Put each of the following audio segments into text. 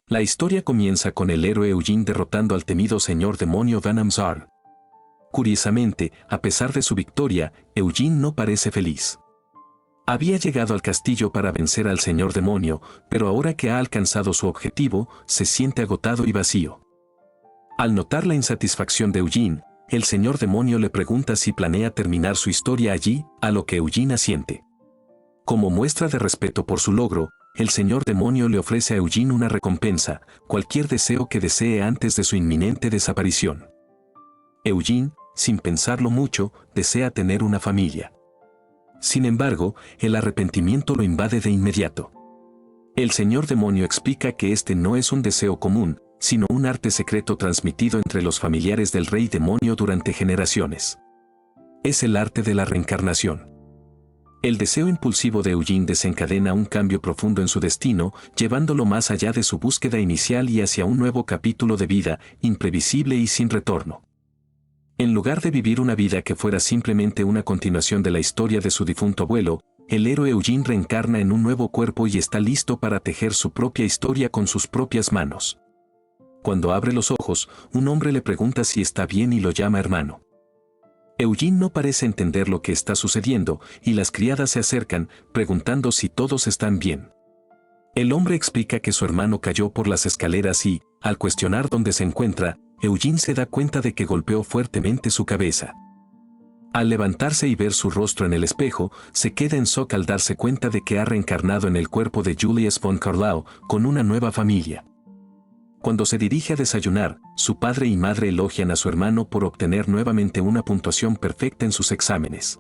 La historia comienza con el héroe Eugene derrotando al temido señor demonio Ganamzar. Curiosamente, a pesar de su victoria, Eugene no parece feliz. Había llegado al castillo para vencer al señor demonio, pero ahora que ha alcanzado su objetivo, se siente agotado y vacío. Al notar la insatisfacción de Eugene, el señor demonio le pregunta si planea terminar su historia allí, a lo que Eugene asiente. Como muestra de respeto por su logro, el señor demonio le ofrece a Eugene una recompensa, cualquier deseo que desee antes de su inminente desaparición. Eugene, sin pensarlo mucho, desea tener una familia. Sin embargo, el arrepentimiento lo invade de inmediato. El señor demonio explica que este no es un deseo común, sino un arte secreto transmitido entre los familiares del rey demonio durante generaciones. Es el arte de la reencarnación. El deseo impulsivo de Eugene desencadena un cambio profundo en su destino, llevándolo más allá de su búsqueda inicial y hacia un nuevo capítulo de vida, imprevisible y sin retorno. En lugar de vivir una vida que fuera simplemente una continuación de la historia de su difunto abuelo, el héroe Eugene reencarna en un nuevo cuerpo y está listo para tejer su propia historia con sus propias manos. Cuando abre los ojos, un hombre le pregunta si está bien y lo llama hermano. Eugene no parece entender lo que está sucediendo, y las criadas se acercan, preguntando si todos están bien. El hombre explica que su hermano cayó por las escaleras y, al cuestionar dónde se encuentra, Eugene se da cuenta de que golpeó fuertemente su cabeza. Al levantarse y ver su rostro en el espejo, se queda en shock al darse cuenta de que ha reencarnado en el cuerpo de Julius von Carlau, con una nueva familia. Cuando se dirige a desayunar, su padre y madre elogian a su hermano por obtener nuevamente una puntuación perfecta en sus exámenes.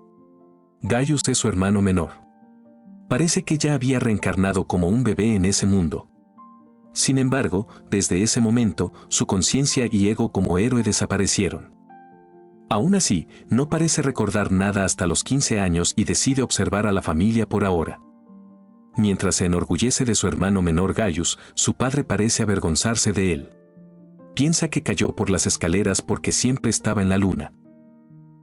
Gaius es su hermano menor. Parece que ya había reencarnado como un bebé en ese mundo. Sin embargo, desde ese momento, su conciencia y ego como héroe desaparecieron. Aún así, no parece recordar nada hasta los 15 años y decide observar a la familia por ahora. Mientras se enorgullece de su hermano menor Gaius, su padre parece avergonzarse de él. Piensa que cayó por las escaleras porque siempre estaba en la luna.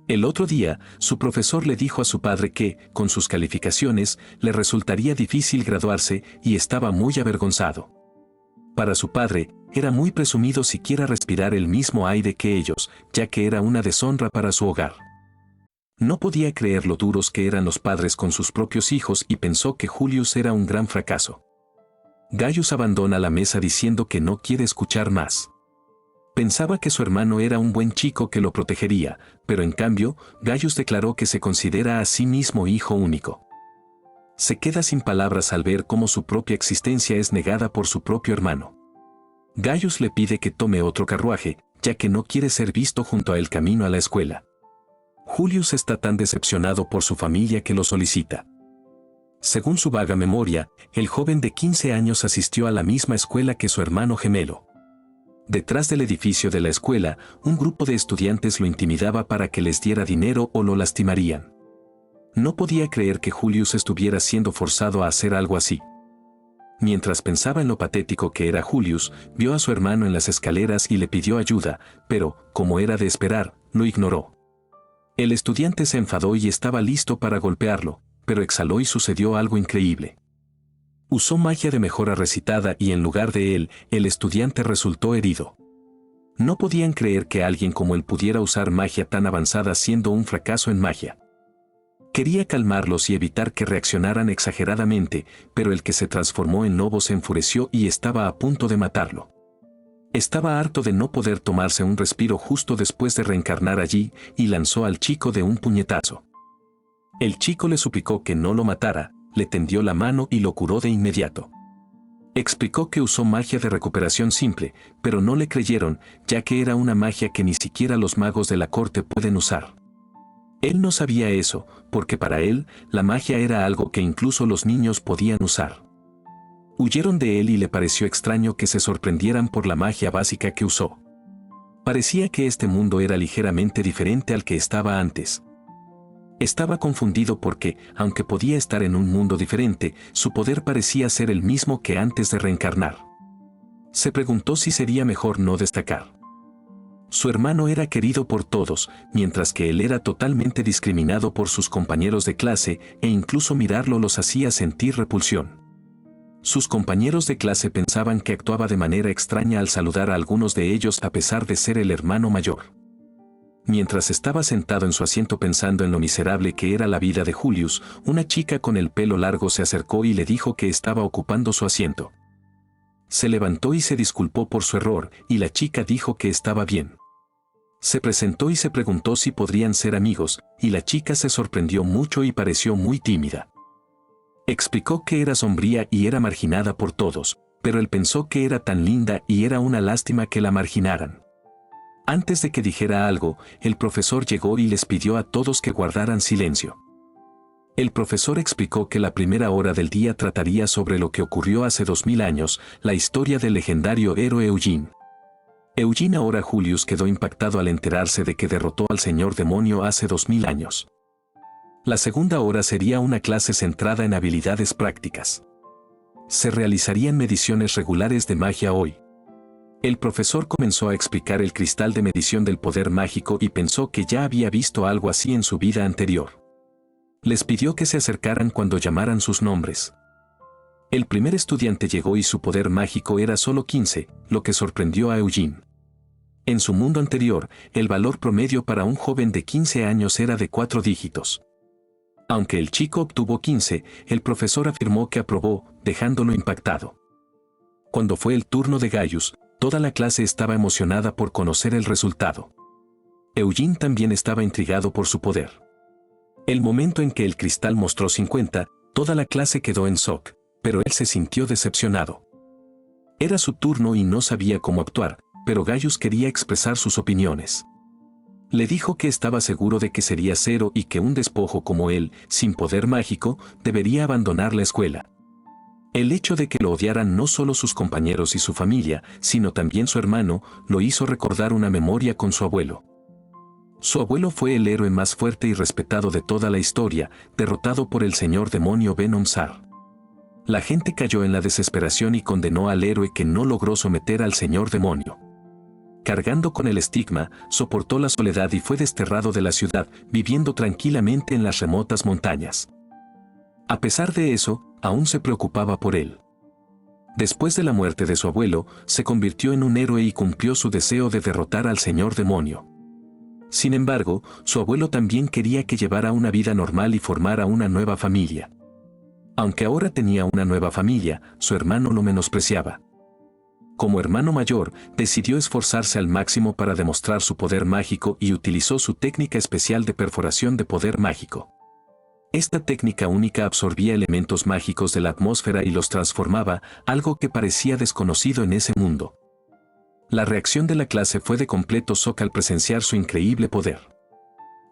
El otro día, su profesor le dijo a su padre que, con sus calificaciones, le resultaría difícil graduarse y estaba muy avergonzado. Para su padre, era muy presumido siquiera respirar el mismo aire que ellos, ya que era una deshonra para su hogar. No podía creer lo duros que eran los padres con sus propios hijos y pensó que Julius era un gran fracaso. Gaius abandona la mesa diciendo que no quiere escuchar más. Pensaba que su hermano era un buen chico que lo protegería, pero en cambio, Gaius declaró que se considera a sí mismo hijo único. Se queda sin palabras al ver cómo su propia existencia es negada por su propio hermano. Gaius le pide que tome otro carruaje, ya que no quiere ser visto junto a él camino a la escuela. Julius está tan decepcionado por su familia que lo solicita. Según su vaga memoria, el joven de 15 años asistió a la misma escuela que su hermano gemelo. Detrás del edificio de la escuela, un grupo de estudiantes lo intimidaba para que les diera dinero o lo lastimarían. No podía creer que Julius estuviera siendo forzado a hacer algo así. Mientras pensaba en lo patético que era Julius, vio a su hermano en las escaleras y le pidió ayuda, pero, como era de esperar, lo ignoró. El estudiante se enfadó y estaba listo para golpearlo, pero exhaló y sucedió algo increíble. Usó magia de mejora recitada y en lugar de él, el estudiante resultó herido. No podían creer que alguien como él pudiera usar magia tan avanzada siendo un fracaso en magia. Quería calmarlos y evitar que reaccionaran exageradamente, pero el que se transformó en lobo se enfureció y estaba a punto de matarlo. Estaba harto de no poder tomarse un respiro justo después de reencarnar allí, y lanzó al chico de un puñetazo. El chico le suplicó que no lo matara, le tendió la mano y lo curó de inmediato. Explicó que usó magia de recuperación simple, pero no le creyeron, ya que era una magia que ni siquiera los magos de la corte pueden usar. Él no sabía eso, porque para él, la magia era algo que incluso los niños podían usar. Huyeron de él y le pareció extraño que se sorprendieran por la magia básica que usó. Parecía que este mundo era ligeramente diferente al que estaba antes. Estaba confundido porque, aunque podía estar en un mundo diferente, su poder parecía ser el mismo que antes de reencarnar. Se preguntó si sería mejor no destacar. Su hermano era querido por todos, mientras que él era totalmente discriminado por sus compañeros de clase e incluso mirarlo los hacía sentir repulsión. Sus compañeros de clase pensaban que actuaba de manera extraña al saludar a algunos de ellos a pesar de ser el hermano mayor. Mientras estaba sentado en su asiento pensando en lo miserable que era la vida de Julius, una chica con el pelo largo se acercó y le dijo que estaba ocupando su asiento. Se levantó y se disculpó por su error, y la chica dijo que estaba bien. Se presentó y se preguntó si podrían ser amigos, y la chica se sorprendió mucho y pareció muy tímida. Explicó que era sombría y era marginada por todos, pero él pensó que era tan linda y era una lástima que la marginaran. Antes de que dijera algo, el profesor llegó y les pidió a todos que guardaran silencio. El profesor explicó que la primera hora del día trataría sobre lo que ocurrió hace 2000 años, la historia del legendario héroe Eugene. Ahora Julius quedó impactado al enterarse de que derrotó al señor demonio hace 2000 años. La segunda hora sería una clase centrada en habilidades prácticas. Se realizarían mediciones regulares de magia hoy. El profesor comenzó a explicar el cristal de medición del poder mágico y pensó que ya había visto algo así en su vida anterior. Les pidió que se acercaran cuando llamaran sus nombres. El primer estudiante llegó y su poder mágico era solo 15, lo que sorprendió a Eugene. En su mundo anterior, el valor promedio para un joven de 15 años era de 4 dígitos. Aunque el chico obtuvo 15, el profesor afirmó que aprobó, dejándolo impactado. Cuando fue el turno de Gaius, toda la clase estaba emocionada por conocer el resultado. Eugene también estaba intrigado por su poder. El momento en que el cristal mostró 50, toda la clase quedó en shock, pero él se sintió decepcionado. Era su turno y no sabía cómo actuar, pero Gaius quería expresar sus opiniones. Le dijo que estaba seguro de que sería 0 y que un despojo como él, sin poder mágico, debería abandonar la escuela. El hecho de que lo odiaran no solo sus compañeros y su familia, sino también su hermano, lo hizo recordar una memoria con su abuelo. Su abuelo fue el héroe más fuerte y respetado de toda la historia, derrotado por el señor demonio Ben-Omsar. La gente cayó en la desesperación y condenó al héroe que no logró someter al señor demonio. Cargando con el estigma, soportó la soledad y fue desterrado de la ciudad, viviendo tranquilamente en las remotas montañas. A pesar de eso, aún se preocupaba por él. Después de la muerte de su abuelo, se convirtió en un héroe y cumplió su deseo de derrotar al señor demonio. Sin embargo, su abuelo también quería que llevara una vida normal y formara una nueva familia. Aunque ahora tenía una nueva familia, su hermano lo menospreciaba. Como hermano mayor, decidió esforzarse al máximo para demostrar su poder mágico y utilizó su técnica especial de perforación de poder mágico. Esta técnica única absorbía elementos mágicos de la atmósfera y los transformaba, algo que parecía desconocido en ese mundo. La reacción de la clase fue de completo shock al presenciar su increíble poder.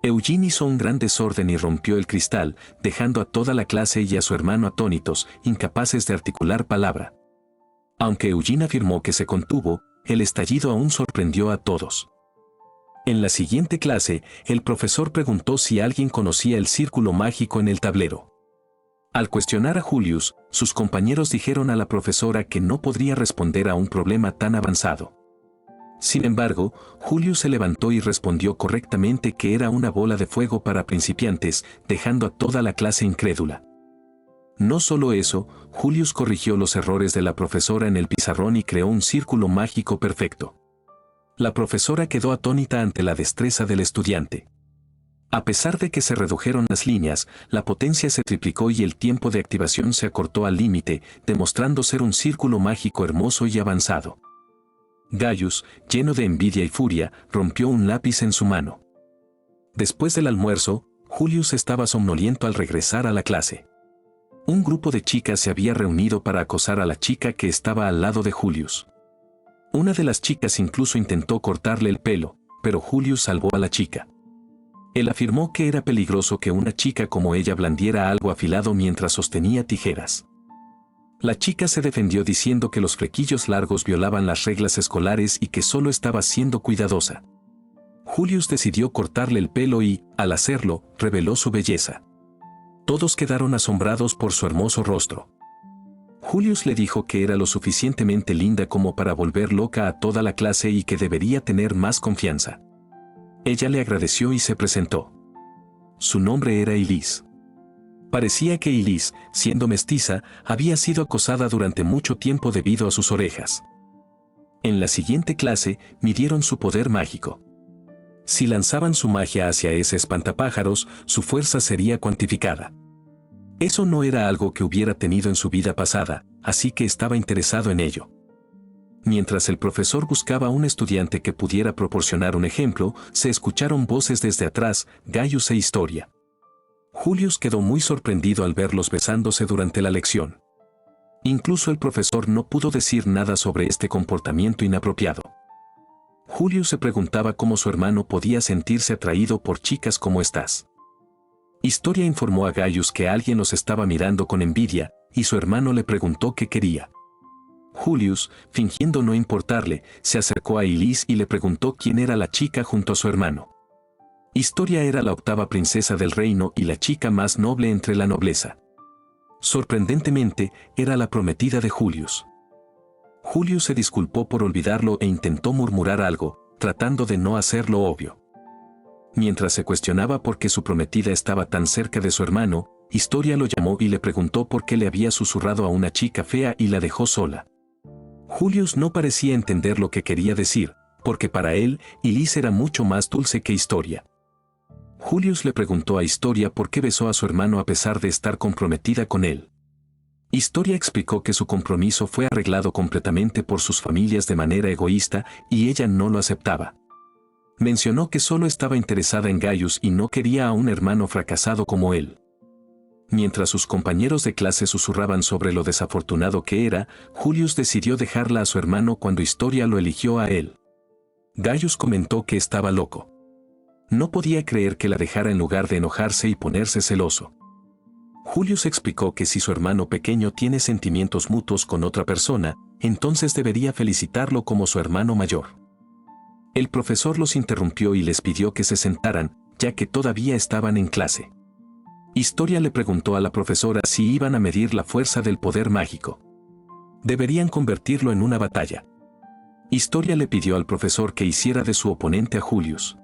Eugene hizo un gran desorden y rompió el cristal, dejando a toda la clase y a su hermano atónitos, incapaces de articular palabra. Aunque Eugene afirmó que se contuvo, el estallido aún sorprendió a todos. En la siguiente clase, el profesor preguntó si alguien conocía el círculo mágico en el tablero. Al cuestionar a Julius, sus compañeros dijeron a la profesora que no podría responder a un problema tan avanzado. Sin embargo, Julius se levantó y respondió correctamente que era una bola de fuego para principiantes, dejando a toda la clase incrédula. No solo eso, Julius corrigió los errores de la profesora en el pizarrón y creó un círculo mágico perfecto. La profesora quedó atónita ante la destreza del estudiante. A pesar de que se redujeron las líneas, la potencia se triplicó y el tiempo de activación se acortó al límite, demostrando ser un círculo mágico hermoso y avanzado. Gaius, lleno de envidia y furia, rompió un lápiz en su mano. Después del almuerzo, Julius estaba somnoliento al regresar a la clase. Un grupo de chicas se había reunido para acosar a la chica que estaba al lado de Julius. Una de las chicas incluso intentó cortarle el pelo, pero Julius salvó a la chica. Él afirmó que era peligroso que una chica como ella blandiera algo afilado mientras sostenía tijeras. La chica se defendió diciendo que los flequillos largos violaban las reglas escolares y que solo estaba siendo cuidadosa. Julius decidió cortarle el pelo y, al hacerlo, reveló su belleza. Todos quedaron asombrados por su hermoso rostro. Julius le dijo que era lo suficientemente linda como para volver loca a toda la clase y que debería tener más confianza. Ella le agradeció y se presentó. Su nombre era Elise. Parecía que Elise, siendo mestiza, había sido acosada durante mucho tiempo debido a sus orejas. En la siguiente clase, midieron su poder mágico. Si lanzaban su magia hacia ese espantapájaros, su fuerza sería cuantificada. Eso no era algo que hubiera tenido en su vida pasada, así que estaba interesado en ello. Mientras el profesor buscaba a un estudiante que pudiera proporcionar un ejemplo, se escucharon voces desde atrás, Gaius e Historia. Julius quedó muy sorprendido al verlos besándose durante la lección. Incluso el profesor no pudo decir nada sobre este comportamiento inapropiado. Julius se preguntaba cómo su hermano podía sentirse atraído por chicas como estas. Historia informó a Gaius que alguien los estaba mirando con envidia, y su hermano le preguntó qué quería. Julius, fingiendo no importarle, se acercó a Elise y le preguntó quién era la chica junto a su hermano. Historia era la octava princesa del reino y la chica más noble entre la nobleza. Sorprendentemente, era la prometida de Julius. Julius se disculpó por olvidarlo e intentó murmurar algo, tratando de no hacerlo obvio. Mientras se cuestionaba por qué su prometida estaba tan cerca de su hermano, Historia lo llamó y le preguntó por qué le había susurrado a una chica fea y la dejó sola. Julius no parecía entender lo que quería decir, porque para él, Elise era mucho más dulce que Historia. Julius le preguntó a Historia por qué besó a su hermano a pesar de estar comprometida con él. Historia explicó que su compromiso fue arreglado completamente por sus familias de manera egoísta y ella no lo aceptaba. Mencionó que solo estaba interesada en Gaius y no quería a un hermano fracasado como él. Mientras sus compañeros de clase susurraban sobre lo desafortunado que era, Julius decidió dejarla a su hermano cuando Historia lo eligió a él. Gaius comentó que estaba loco. No podía creer que la dejara en lugar de enojarse y ponerse celoso. Julius explicó que si su hermano pequeño tiene sentimientos mutuos con otra persona, entonces debería felicitarlo como su hermano mayor. El profesor los interrumpió y les pidió que se sentaran, ya que todavía estaban en clase. Historia le preguntó a la profesora si iban a medir la fuerza del poder mágico. Deberían convertirlo en una batalla. Historia le pidió al profesor que hiciera de su oponente a Julius.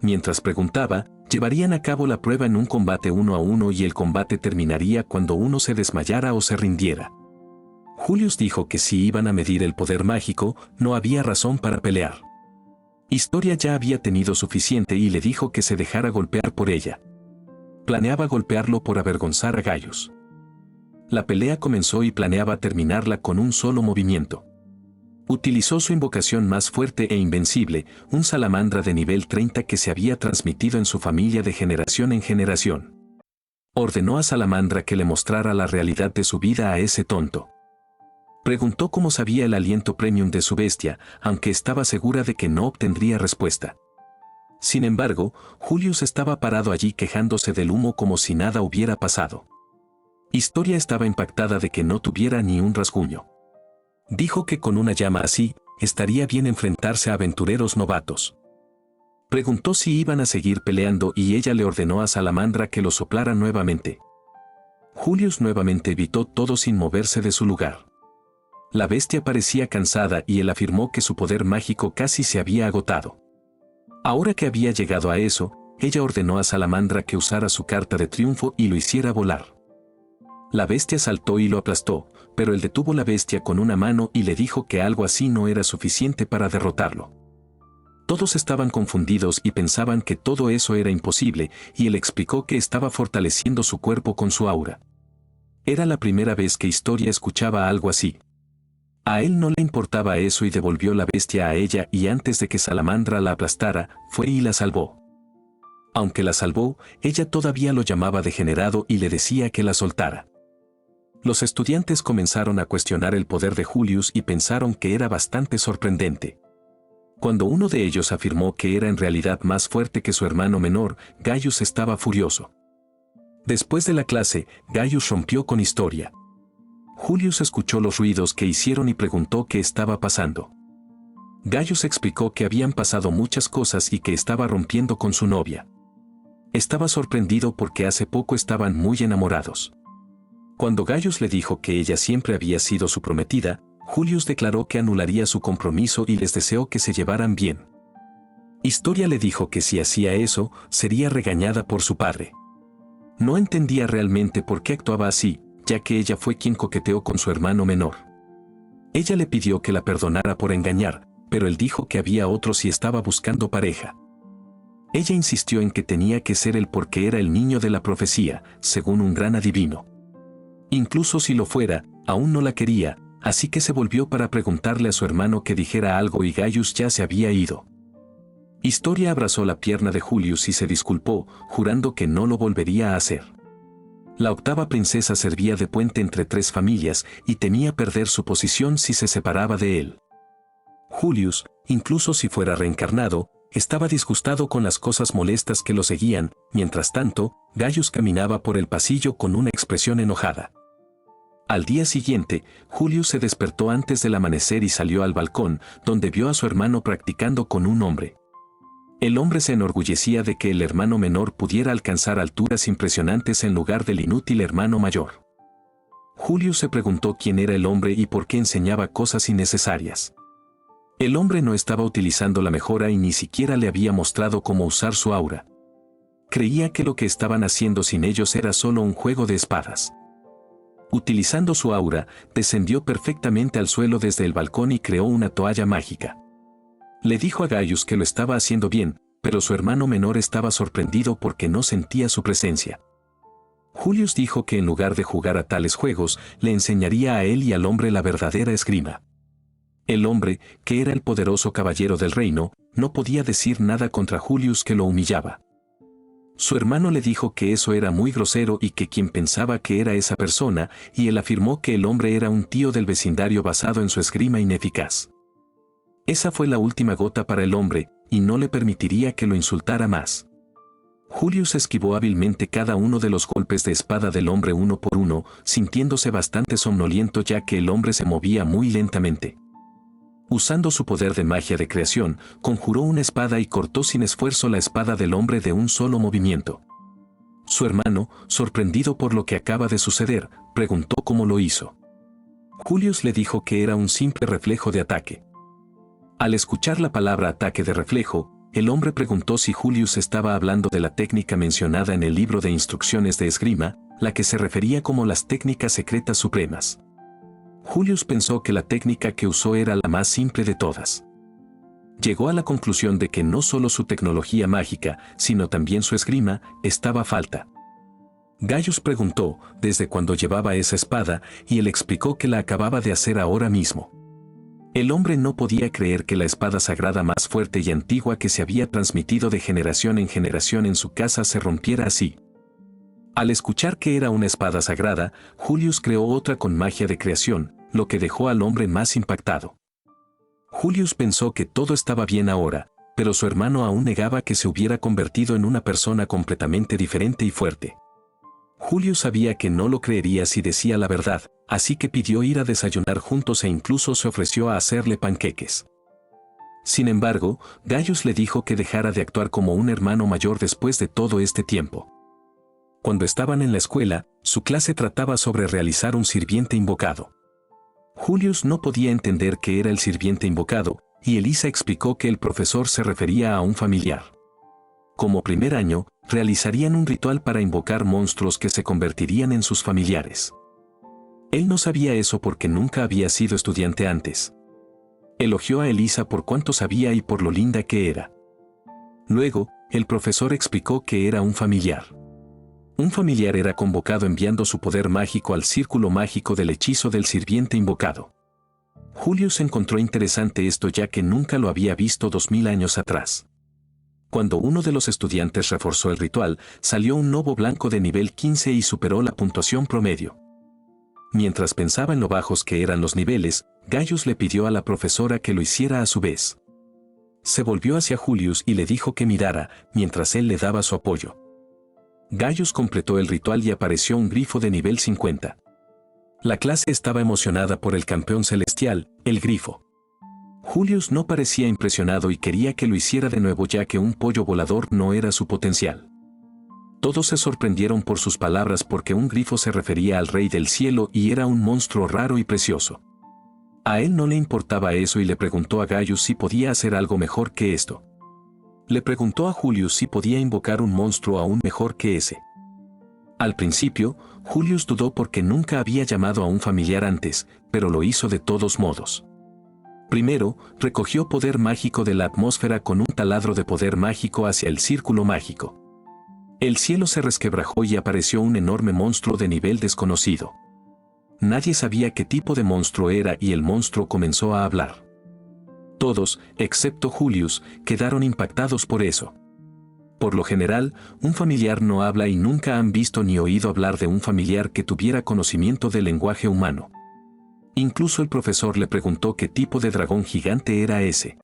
Mientras preguntaba, llevarían a cabo la prueba en un combate 1 a 1 y el combate terminaría cuando uno se desmayara o se rindiera. Julius dijo que si iban a medir el poder mágico, no había razón para pelear. Historia ya había tenido suficiente y le dijo que se dejara golpear por ella. Planeaba golpearlo por avergonzar a Gaius. La pelea comenzó y planeaba terminarla con un solo movimiento. Utilizó su invocación más fuerte e invencible, un salamandra de nivel 30 que se había transmitido en su familia de generación en generación. Ordenó a Salamandra que le mostrara la realidad de su vida a ese tonto. Preguntó cómo sabía el aliento premium de su bestia, aunque estaba segura de que no obtendría respuesta. Sin embargo, Julius estaba parado allí quejándose del humo como si nada hubiera pasado. Historia estaba impactada de que no tuviera ni un rasguño. Dijo que con una llama así, estaría bien enfrentarse a aventureros novatos. Preguntó si iban a seguir peleando y ella le ordenó a Salamandra que lo soplara nuevamente. Julius nuevamente evitó todo sin moverse de su lugar. La bestia parecía cansada y él afirmó que su poder mágico casi se había agotado. Ahora que había llegado a eso, ella ordenó a Salamandra que usara su carta de triunfo y lo hiciera volar. La bestia saltó y lo aplastó, pero él detuvo la bestia con una mano y le dijo que algo así no era suficiente para derrotarlo. Todos estaban confundidos y pensaban que todo eso era imposible, y él explicó que estaba fortaleciendo su cuerpo con su aura. Era la primera vez que Historia escuchaba algo así. A él no le importaba eso y devolvió la bestia a ella y antes de que Salamandra la aplastara, fue y la salvó. Aunque la salvó, ella todavía lo llamaba degenerado y le decía que la soltara. Los estudiantes comenzaron a cuestionar el poder de Julius y pensaron que era bastante sorprendente. Cuando uno de ellos afirmó que era en realidad más fuerte que su hermano menor, Gaius estaba furioso. Después de la clase, Gaius rompió con Historia. Julius escuchó los ruidos que hicieron y preguntó qué estaba pasando. Gaius explicó que habían pasado muchas cosas y que estaba rompiendo con su novia. Estaba sorprendido porque hace poco estaban muy enamorados. Cuando Gaius le dijo que ella siempre había sido su prometida, Julius declaró que anularía su compromiso y les deseó que se llevaran bien. Historia le dijo que si hacía eso, sería regañada por su padre. No entendía realmente por qué actuaba así, ya que ella fue quien coqueteó con su hermano menor. Ella le pidió que la perdonara por engañar, pero él dijo que había otros y estaba buscando pareja. Ella insistió en que tenía que ser él porque era el niño de la profecía, según un gran adivino. Incluso si lo fuera, aún no la quería, así que se volvió para preguntarle a su hermano que dijera algo y Gaius ya se había ido. Historia abrazó la pierna de Julius y se disculpó, jurando que no lo volvería a hacer. La octava princesa servía de puente entre tres familias y temía perder su posición si se separaba de él. Julius, incluso si fuera reencarnado, estaba disgustado con las cosas molestas que lo seguían. Mientras tanto, Gaius caminaba por el pasillo con una expresión enojada. Al día siguiente, Julius se despertó antes del amanecer y salió al balcón, donde vio a su hermano practicando con un hombre. El hombre se enorgullecía de que el hermano menor pudiera alcanzar alturas impresionantes en lugar del inútil hermano mayor. Julius se preguntó quién era el hombre y por qué enseñaba cosas innecesarias. El hombre no estaba utilizando la mejora y ni siquiera le había mostrado cómo usar su aura. Creía que lo que estaban haciendo sin ellos era solo un juego de espadas. Utilizando su aura, descendió perfectamente al suelo desde el balcón y creó una toalla mágica. Le dijo a Gaius que lo estaba haciendo bien, pero su hermano menor estaba sorprendido porque no sentía su presencia. Julius dijo que en lugar de jugar a tales juegos, le enseñaría a él y al hombre la verdadera esgrima. El hombre, que era el poderoso caballero del reino, no podía decir nada contra Julius que lo humillaba. Su hermano le dijo que eso era muy grosero y que quien pensaba que era esa persona, y él afirmó que el hombre era un tío del vecindario basado en su esgrima ineficaz. Esa fue la última gota para el hombre, y no le permitiría que lo insultara más. Julius esquivó hábilmente cada uno de los golpes de espada del hombre uno por uno, sintiéndose bastante somnoliento ya que el hombre se movía muy lentamente. Usando su poder de magia de creación, conjuró una espada y cortó sin esfuerzo la espada del hombre de un solo movimiento. Su hermano, sorprendido por lo que acaba de suceder, preguntó cómo lo hizo. Julius le dijo que era un simple reflejo de ataque. Al escuchar la palabra ataque de reflejo, el hombre preguntó si Julius estaba hablando de la técnica mencionada en el libro de instrucciones de esgrima, la que se refería como las técnicas secretas supremas. Julius pensó que la técnica que usó era la más simple de todas. Llegó a la conclusión de que no solo su tecnología mágica, sino también su esgrima, estaba a falta. Gaius preguntó desde cuándo llevaba esa espada y él explicó que la acababa de hacer ahora mismo. El hombre no podía creer que la espada sagrada más fuerte y antigua que se había transmitido de generación en generación en su casa se rompiera así. Al escuchar que era una espada sagrada, Julius creó otra con magia de creación, lo que dejó al hombre más impactado. Julius pensó que todo estaba bien ahora, pero su hermano aún negaba que se hubiera convertido en una persona completamente diferente y fuerte. Julius sabía que no lo creería si decía la verdad, así que pidió ir a desayunar juntos e incluso se ofreció a hacerle panqueques. Sin embargo, Gaius le dijo que dejara de actuar como un hermano mayor después de todo este tiempo. Cuando estaban en la escuela, su clase trataba sobre realizar un sirviente invocado. Julius no podía entender qué era el sirviente invocado, y Elisa explicó que el profesor se refería a un familiar. Como primer año, realizarían un ritual para invocar monstruos que se convertirían en sus familiares. Él no sabía eso porque nunca había sido estudiante antes. Elogió a Elisa por cuánto sabía y por lo linda que era. Luego, el profesor explicó que era un familiar. Un familiar era convocado enviando su poder mágico al círculo mágico del hechizo del sirviente invocado. Julius encontró interesante esto ya que nunca lo había visto 2000 años atrás. Cuando uno de los estudiantes reforzó el ritual, salió un lobo blanco de nivel 15 y superó la puntuación promedio. Mientras pensaba en lo bajos que eran los niveles, Gaius le pidió a la profesora que lo hiciera a su vez. Se volvió hacia Julius y le dijo que mirara, mientras él le daba su apoyo. Gaius completó el ritual y apareció un grifo de nivel 50. La clase estaba emocionada por el campeón celestial, el grifo. Julius no parecía impresionado y quería que lo hiciera de nuevo ya que un pollo volador no era su potencial. Todos se sorprendieron por sus palabras porque un grifo se refería al rey del cielo y era un monstruo raro y precioso. A él no le importaba eso y le preguntó a Gaius si podía hacer algo mejor que esto. Le preguntó a Julius si podía invocar un monstruo aún mejor que ese. Al principio, Julius dudó porque nunca había llamado a un familiar antes, pero lo hizo de todos modos. Primero, recogió poder mágico de la atmósfera con un taladro de poder mágico hacia el círculo mágico. El cielo se resquebrajó y apareció un enorme monstruo de nivel desconocido. Nadie sabía qué tipo de monstruo era y el monstruo comenzó a hablar. Todos, excepto Julius, quedaron impactados por eso. Por lo general, un familiar no habla y nunca han visto ni oído hablar de un familiar que tuviera conocimiento del lenguaje humano. Incluso el profesor le preguntó qué tipo de dragón gigante era ese.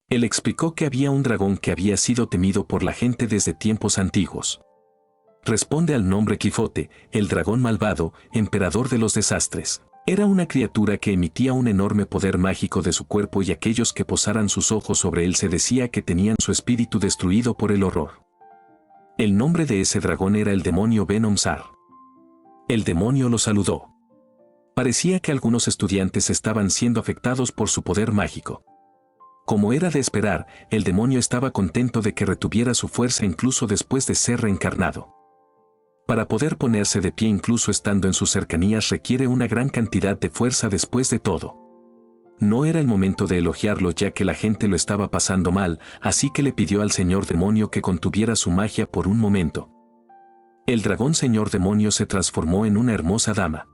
Él explicó que había un dragón que había sido temido por la gente desde tiempos antiguos. Responde al nombre Quijote, el dragón malvado, emperador de los desastres. Era una criatura que emitía un enorme poder mágico de su cuerpo y aquellos que posaran sus ojos sobre él se decía que tenían su espíritu destruido por el horror. El nombre de ese dragón era el demonio Venomzar. El demonio lo saludó. Parecía que algunos estudiantes estaban siendo afectados por su poder mágico. Como era de esperar, el demonio estaba contento de que retuviera su fuerza incluso después de ser reencarnado. Para poder ponerse de pie incluso estando en sus cercanías requiere una gran cantidad de fuerza después de todo. No era el momento de elogiarlo ya que la gente lo estaba pasando mal, así que le pidió al señor demonio que contuviera su magia por un momento. El dragón señor demonio se transformó en una hermosa dama.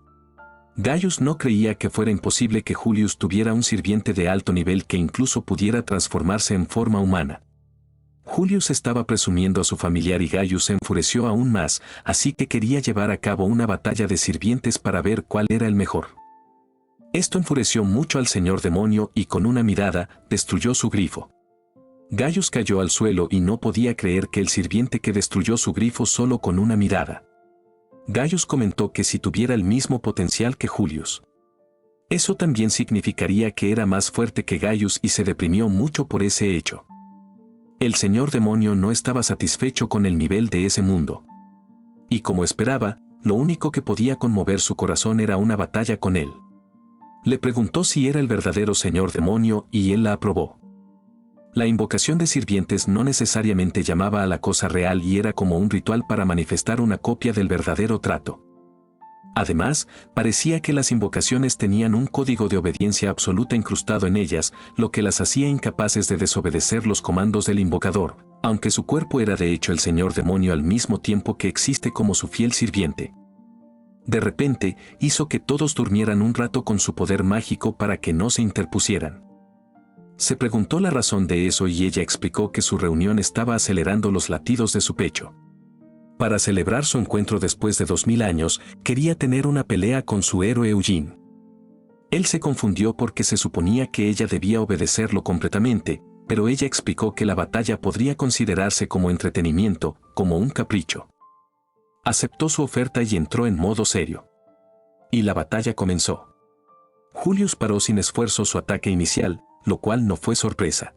Gaius no creía que fuera imposible que Julius tuviera un sirviente de alto nivel que incluso pudiera transformarse en forma humana. Julius estaba presumiendo a su familiar y Gaius se enfureció aún más, así que quería llevar a cabo una batalla de sirvientes para ver cuál era el mejor. Esto enfureció mucho al señor demonio y con una mirada, destruyó su grifo. Gaius cayó al suelo y no podía creer que el sirviente que destruyó su grifo solo con una mirada. Gaius comentó que si tuviera el mismo potencial que Julius, eso también significaría que era más fuerte que Gaius y se deprimió mucho por ese hecho. El señor demonio no estaba satisfecho con el nivel de ese mundo. Y como esperaba, lo único que podía conmover su corazón era una batalla con él. Le preguntó si era el verdadero señor demonio y él la aprobó. La invocación de sirvientes no necesariamente llamaba a la cosa real y era como un ritual para manifestar una copia del verdadero trato. Además, parecía que las invocaciones tenían un código de obediencia absoluta incrustado en ellas, lo que las hacía incapaces de desobedecer los comandos del invocador, aunque su cuerpo era de hecho el señor demonio al mismo tiempo que existe como su fiel sirviente. De repente, hizo que todos durmieran un rato con su poder mágico para que no se interpusieran. Se preguntó la razón de eso y ella explicó que su reunión estaba acelerando los latidos de su pecho. Para celebrar su encuentro después de 2000 años, quería tener una pelea con su héroe Eugene. Él se confundió porque se suponía que ella debía obedecerlo completamente, pero ella explicó que la batalla podría considerarse como entretenimiento, como un capricho. Aceptó su oferta y entró en modo serio. Y la batalla comenzó. Julius paró sin esfuerzo su ataque inicial, lo cual no fue sorpresa.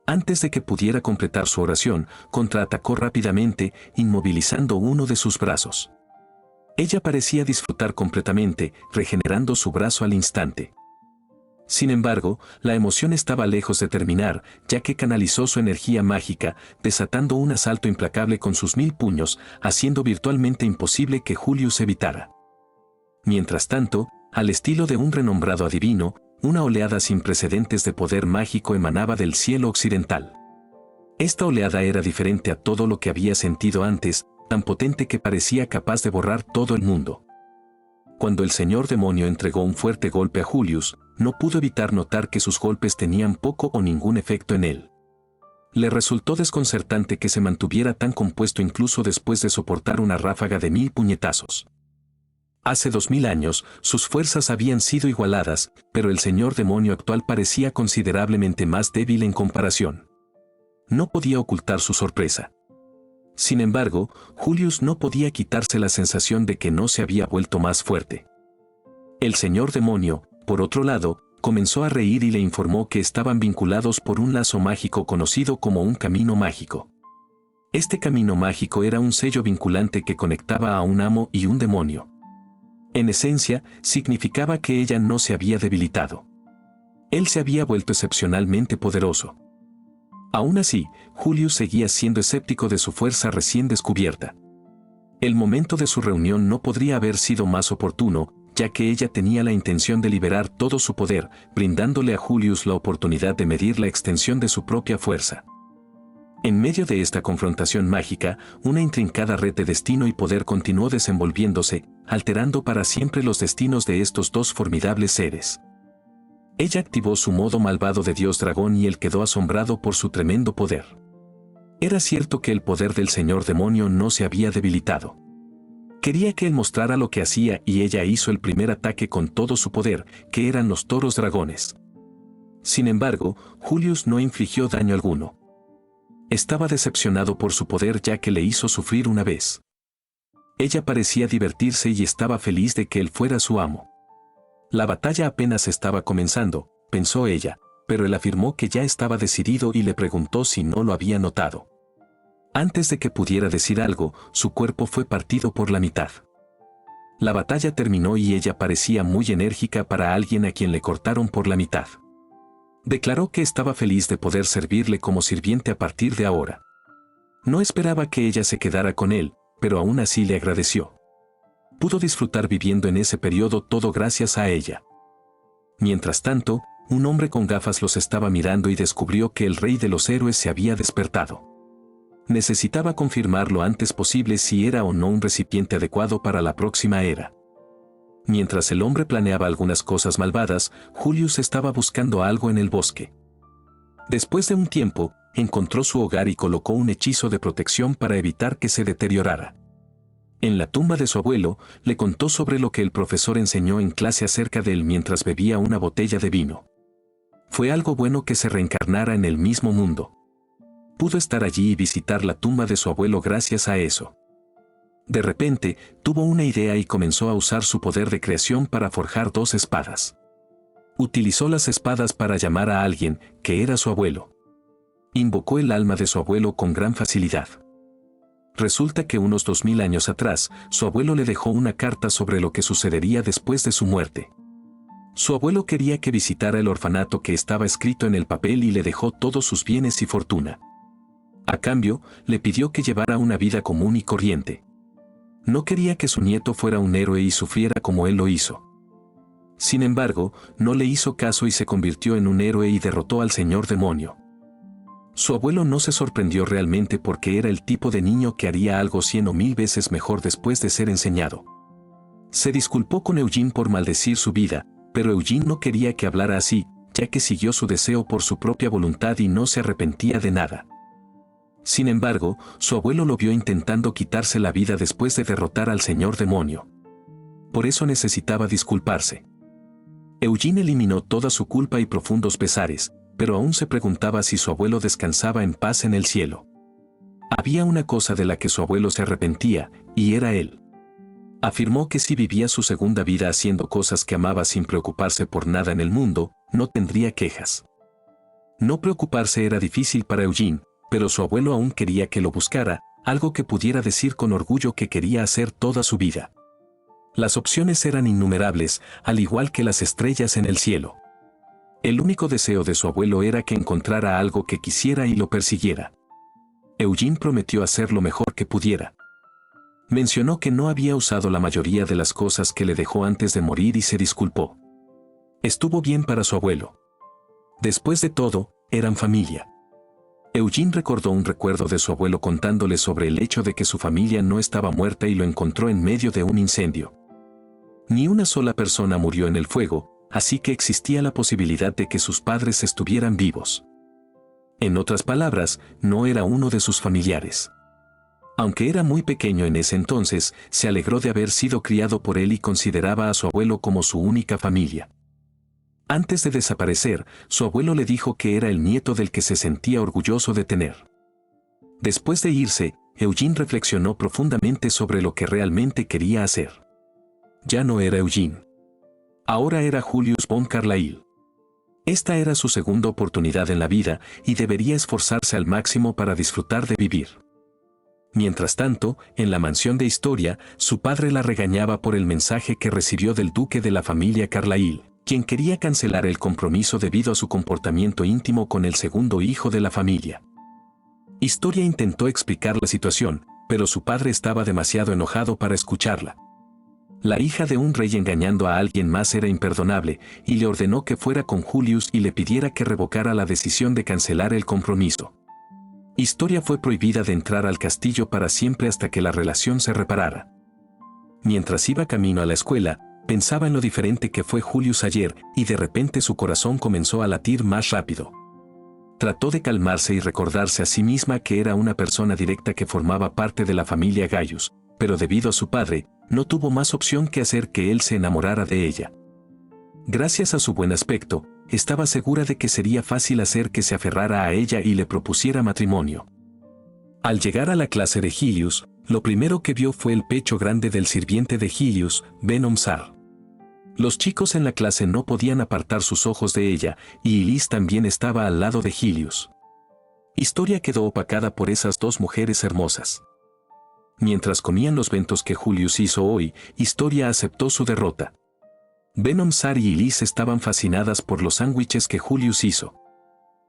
Antes de que pudiera completar su oración, contraatacó rápidamente, inmovilizando uno de sus brazos. Ella parecía disfrutar completamente, regenerando su brazo al instante. Sin embargo, la emoción estaba lejos de terminar, ya que canalizó su energía mágica, desatando un asalto implacable con sus 1000 puños, haciendo virtualmente imposible que Julius evitara. Mientras tanto, al estilo de un renombrado adivino, una oleada sin precedentes de poder mágico emanaba del cielo occidental. Esta oleada era diferente a todo lo que había sentido antes, tan potente que parecía capaz de borrar todo el mundo. Cuando el señor demonio entregó un fuerte golpe a Julius, no pudo evitar notar que sus golpes tenían poco o ningún efecto en él. Le resultó desconcertante que se mantuviera tan compuesto incluso después de soportar una ráfaga de 1000 puñetazos. Hace 2000 años, sus fuerzas habían sido igualadas, pero el señor demonio actual parecía considerablemente más débil en comparación. No podía ocultar su sorpresa. Sin embargo, Julius no podía quitarse la sensación de que no se había vuelto más fuerte. El señor demonio, por otro lado, comenzó a reír y le informó que estaban vinculados por un lazo mágico conocido como un camino mágico. Este camino mágico era un sello vinculante que conectaba a un amo y un demonio. En esencia, significaba que ella no se había debilitado. Él se había vuelto excepcionalmente poderoso. Aún así, Julius seguía siendo escéptico de su fuerza recién descubierta. El momento de su reunión no podría haber sido más oportuno, ya que ella tenía la intención de liberar todo su poder, brindándole a Julius la oportunidad de medir la extensión de su propia fuerza. En medio de esta confrontación mágica, una intrincada red de destino y poder continuó desenvolviéndose, alterando para siempre los destinos de estos dos formidables seres. Ella activó su modo malvado de Dios Dragón y él quedó asombrado por su tremendo poder. Era cierto que el poder del Señor Demonio no se había debilitado. Quería que él mostrara lo que hacía y ella hizo el primer ataque con todo su poder, que eran los toros dragones. Sin embargo, Julius no infligió daño alguno. Estaba decepcionado por su poder ya que le hizo sufrir una vez. Ella parecía divertirse y estaba feliz de que él fuera su amo. La batalla apenas estaba comenzando, pensó ella, pero él afirmó que ya estaba decidido y le preguntó si no lo había notado. Antes de que pudiera decir algo, su cuerpo fue partido por la mitad. La batalla terminó y ella parecía muy enérgica para alguien a quien le cortaron por la mitad. Declaró que estaba feliz de poder servirle como sirviente a partir de ahora. No esperaba que ella se quedara con él, pero aún así le agradeció. Pudo disfrutar viviendo en ese periodo todo gracias a ella. Mientras tanto, un hombre con gafas los estaba mirando y descubrió que el rey de los héroes se había despertado. Necesitaba confirmar lo antes posible si era o no un recipiente adecuado para la próxima era. Mientras el hombre planeaba algunas cosas malvadas, Julius estaba buscando algo en el bosque. Después de un tiempo, encontró su hogar y colocó un hechizo de protección para evitar que se deteriorara. En la tumba de su abuelo, le contó sobre lo que el profesor enseñó en clase acerca de él mientras bebía una botella de vino. Fue algo bueno que se reencarnara en el mismo mundo. Pudo estar allí y visitar la tumba de su abuelo gracias a eso. De repente, tuvo una idea y comenzó a usar su poder de creación para forjar 2 espadas. Utilizó las espadas para llamar a alguien, que era su abuelo. Invocó el alma de su abuelo con gran facilidad. Resulta que unos 2000 años atrás, su abuelo le dejó una carta sobre lo que sucedería después de su muerte. Su abuelo quería que visitara el orfanato que estaba escrito en el papel y le dejó todos sus bienes y fortuna. A cambio, le pidió que llevara una vida común y corriente. No quería que su nieto fuera un héroe y sufriera como él lo hizo. Sin embargo, no le hizo caso y se convirtió en un héroe y derrotó al señor demonio. Su abuelo no se sorprendió realmente porque era el tipo de niño que haría algo 100 o 1000 veces mejor después de ser enseñado. Se disculpó con Eugene por maldecir su vida, pero Eugene no quería que hablara así, ya que siguió su deseo por su propia voluntad y no se arrepentía de nada. Sin embargo, su abuelo lo vio intentando quitarse la vida después de derrotar al señor demonio. Por eso necesitaba disculparse. Eugene eliminó toda su culpa y profundos pesares, pero aún se preguntaba si su abuelo descansaba en paz en el cielo. Había una cosa de la que su abuelo se arrepentía, y era él. Afirmó que si vivía su segunda vida haciendo cosas que amaba sin preocuparse por nada en el mundo, no tendría quejas. No preocuparse era difícil para Eugene, pero su abuelo aún quería que lo buscara, algo que pudiera decir con orgullo que quería hacer toda su vida. Las opciones eran innumerables, al igual que las estrellas en el cielo. El único deseo de su abuelo era que encontrara algo que quisiera y lo persiguiera. Eugene prometió hacer lo mejor que pudiera. Mencionó que no había usado la mayoría de las cosas que le dejó antes de morir y se disculpó. Estuvo bien para su abuelo. Después de todo, eran familia. Eugene recordó un recuerdo de su abuelo contándole sobre el hecho de que su familia no estaba muerta y lo encontró en medio de un incendio. Ni una sola persona murió en el fuego, así que existía la posibilidad de que sus padres estuvieran vivos. En otras palabras, no era uno de sus familiares. Aunque era muy pequeño en ese entonces, se alegró de haber sido criado por él y consideraba a su abuelo como su única familia. Antes de desaparecer, su abuelo le dijo que era el nieto del que se sentía orgulloso de tener. Después de irse, Eugene reflexionó profundamente sobre lo que realmente quería hacer. Ya no era Eugene. Ahora era Julius von Carlyle. Esta era su segunda oportunidad en la vida y debería esforzarse al máximo para disfrutar de vivir. Mientras tanto, en la mansión de Historia, su padre la regañaba por el mensaje que recibió del duque de la familia Carlyle, quien quería cancelar el compromiso debido a su comportamiento íntimo con el segundo hijo de la familia. Historia intentó explicar la situación, pero su padre estaba demasiado enojado para escucharla. La hija de un rey engañando a alguien más era imperdonable, y le ordenó que fuera con Julius y le pidiera que revocara la decisión de cancelar el compromiso. Historia fue prohibida de entrar al castillo para siempre hasta que la relación se reparara. Mientras iba camino a la escuela, pensaba en lo diferente que fue Julius ayer, y de repente su corazón comenzó a latir más rápido. Trató de calmarse y recordarse a sí misma que era una persona directa que formaba parte de la familia Gaius, pero debido a su padre, no tuvo más opción que hacer que él se enamorara de ella. Gracias a su buen aspecto, estaba segura de que sería fácil hacer que se aferrara a ella y le propusiera matrimonio. Al llegar a la clase de Helios, lo primero que vio fue el pecho grande del sirviente de Helios, Ben-Omsar. Los chicos en la clase no podían apartar sus ojos de ella, y Elise también estaba al lado de Helios. Historia quedó opacada por esas dos mujeres hermosas. Mientras comían los bentos que Julius hizo hoy, Historia aceptó su derrota. Ben-Omsar y Elise estaban fascinadas por los sándwiches que Julius hizo.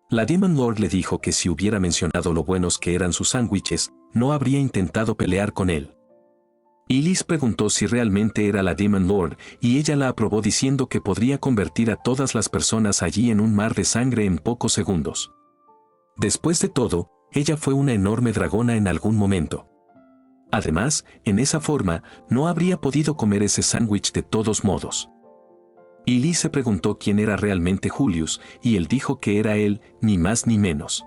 La Demon Lord le dijo que si hubiera mencionado lo buenos que eran sus sándwiches, no habría intentado pelear con él. Elise preguntó si realmente era la Demon Lord, y ella la aprobó diciendo que podría convertir a todas las personas allí en un mar de sangre en pocos segundos. Después de todo, ella fue una enorme dragona en algún momento. Además, en esa forma, no habría podido comer ese sándwich de todos modos. Elise se preguntó quién era realmente Julius, y él dijo que era él, ni más ni menos.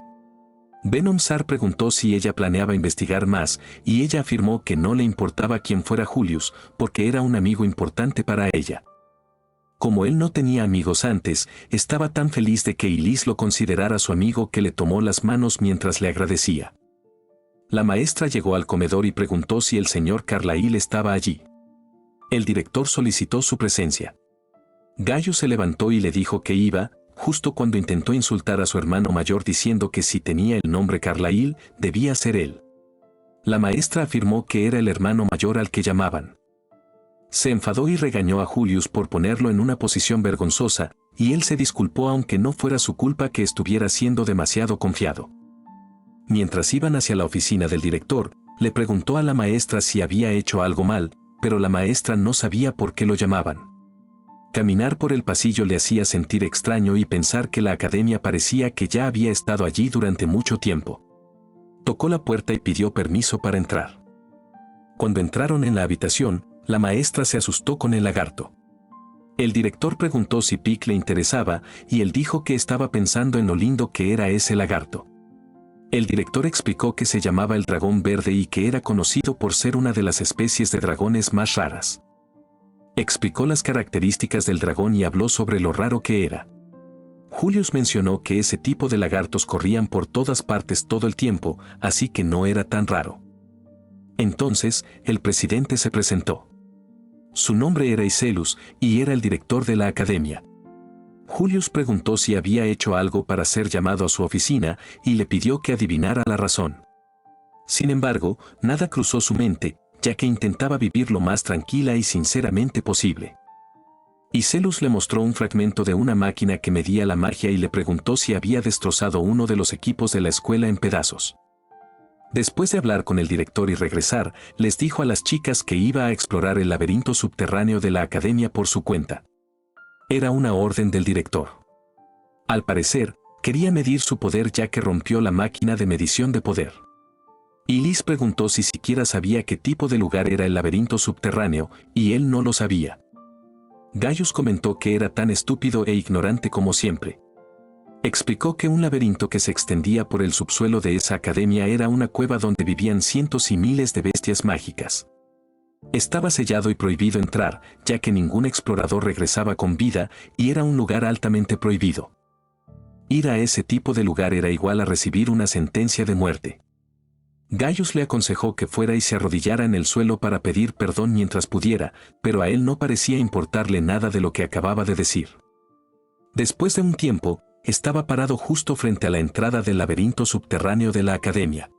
Ben-Omsar preguntó si ella planeaba investigar más, y ella afirmó que no le importaba quién fuera Julius, porque era un amigo importante para ella. Como él no tenía amigos antes, estaba tan feliz de que Elise lo considerara su amigo que le tomó las manos mientras le agradecía. La maestra llegó al comedor y preguntó si el señor Carlyle estaba allí. El director solicitó su presencia. Gaius se levantó y le dijo que iba, justo cuando intentó insultar a su hermano mayor diciendo que si tenía el nombre Carlyle, debía ser él. La maestra afirmó que era el hermano mayor al que llamaban. Se enfadó y regañó a Julius por ponerlo en una posición vergonzosa, y él se disculpó aunque no fuera su culpa que estuviera siendo demasiado confiado. Mientras iban hacia la oficina del director, le preguntó a la maestra si había hecho algo mal, pero la maestra no sabía por qué lo llamaban. Caminar por el pasillo le hacía sentir extraño y pensar que la academia parecía que ya había estado allí durante mucho tiempo. Tocó la puerta y pidió permiso para entrar. Cuando entraron en la habitación, la maestra se asustó con el lagarto. El director preguntó si Pick le interesaba, y él dijo que estaba pensando en lo lindo que era ese lagarto. El director explicó que se llamaba el dragón verde y que era conocido por ser una de las especies de dragones más raras. Explicó las características del dragón y habló sobre lo raro que era. Julius mencionó que ese tipo de lagartos corrían por todas partes todo el tiempo, así que no era tan raro. Entonces, el presidente se presentó. Su nombre era Icelus, y era el director de la academia. Julius preguntó si había hecho algo para ser llamado a su oficina, y le pidió que adivinara la razón. Sin embargo, nada cruzó su mente, ya que intentaba vivir lo más tranquila y sinceramente posible. Icelus le mostró un fragmento de una máquina que medía la magia y le preguntó si había destrozado uno de los equipos de la escuela en pedazos. Después de hablar con el director y regresar, les dijo a las chicas que iba a explorar el laberinto subterráneo de la academia por su cuenta. Era una orden del director. Al parecer, quería medir su poder ya que rompió la máquina de medición de poder. Elise preguntó si siquiera sabía qué tipo de lugar era el laberinto subterráneo, y él no lo sabía. Gaius comentó que era tan estúpido e ignorante como siempre. Explicó que un laberinto que se extendía por el subsuelo de esa academia era una cueva donde vivían cientos y miles de bestias mágicas. Estaba sellado y prohibido entrar, ya que ningún explorador regresaba con vida, y era un lugar altamente prohibido. Ir a ese tipo de lugar era igual a recibir una sentencia de muerte. Gaius le aconsejó que fuera y se arrodillara en el suelo para pedir perdón mientras pudiera, pero a él no parecía importarle nada de lo que acababa de decir. Después de un tiempo, estaba parado justo frente a la entrada del laberinto subterráneo de la academia.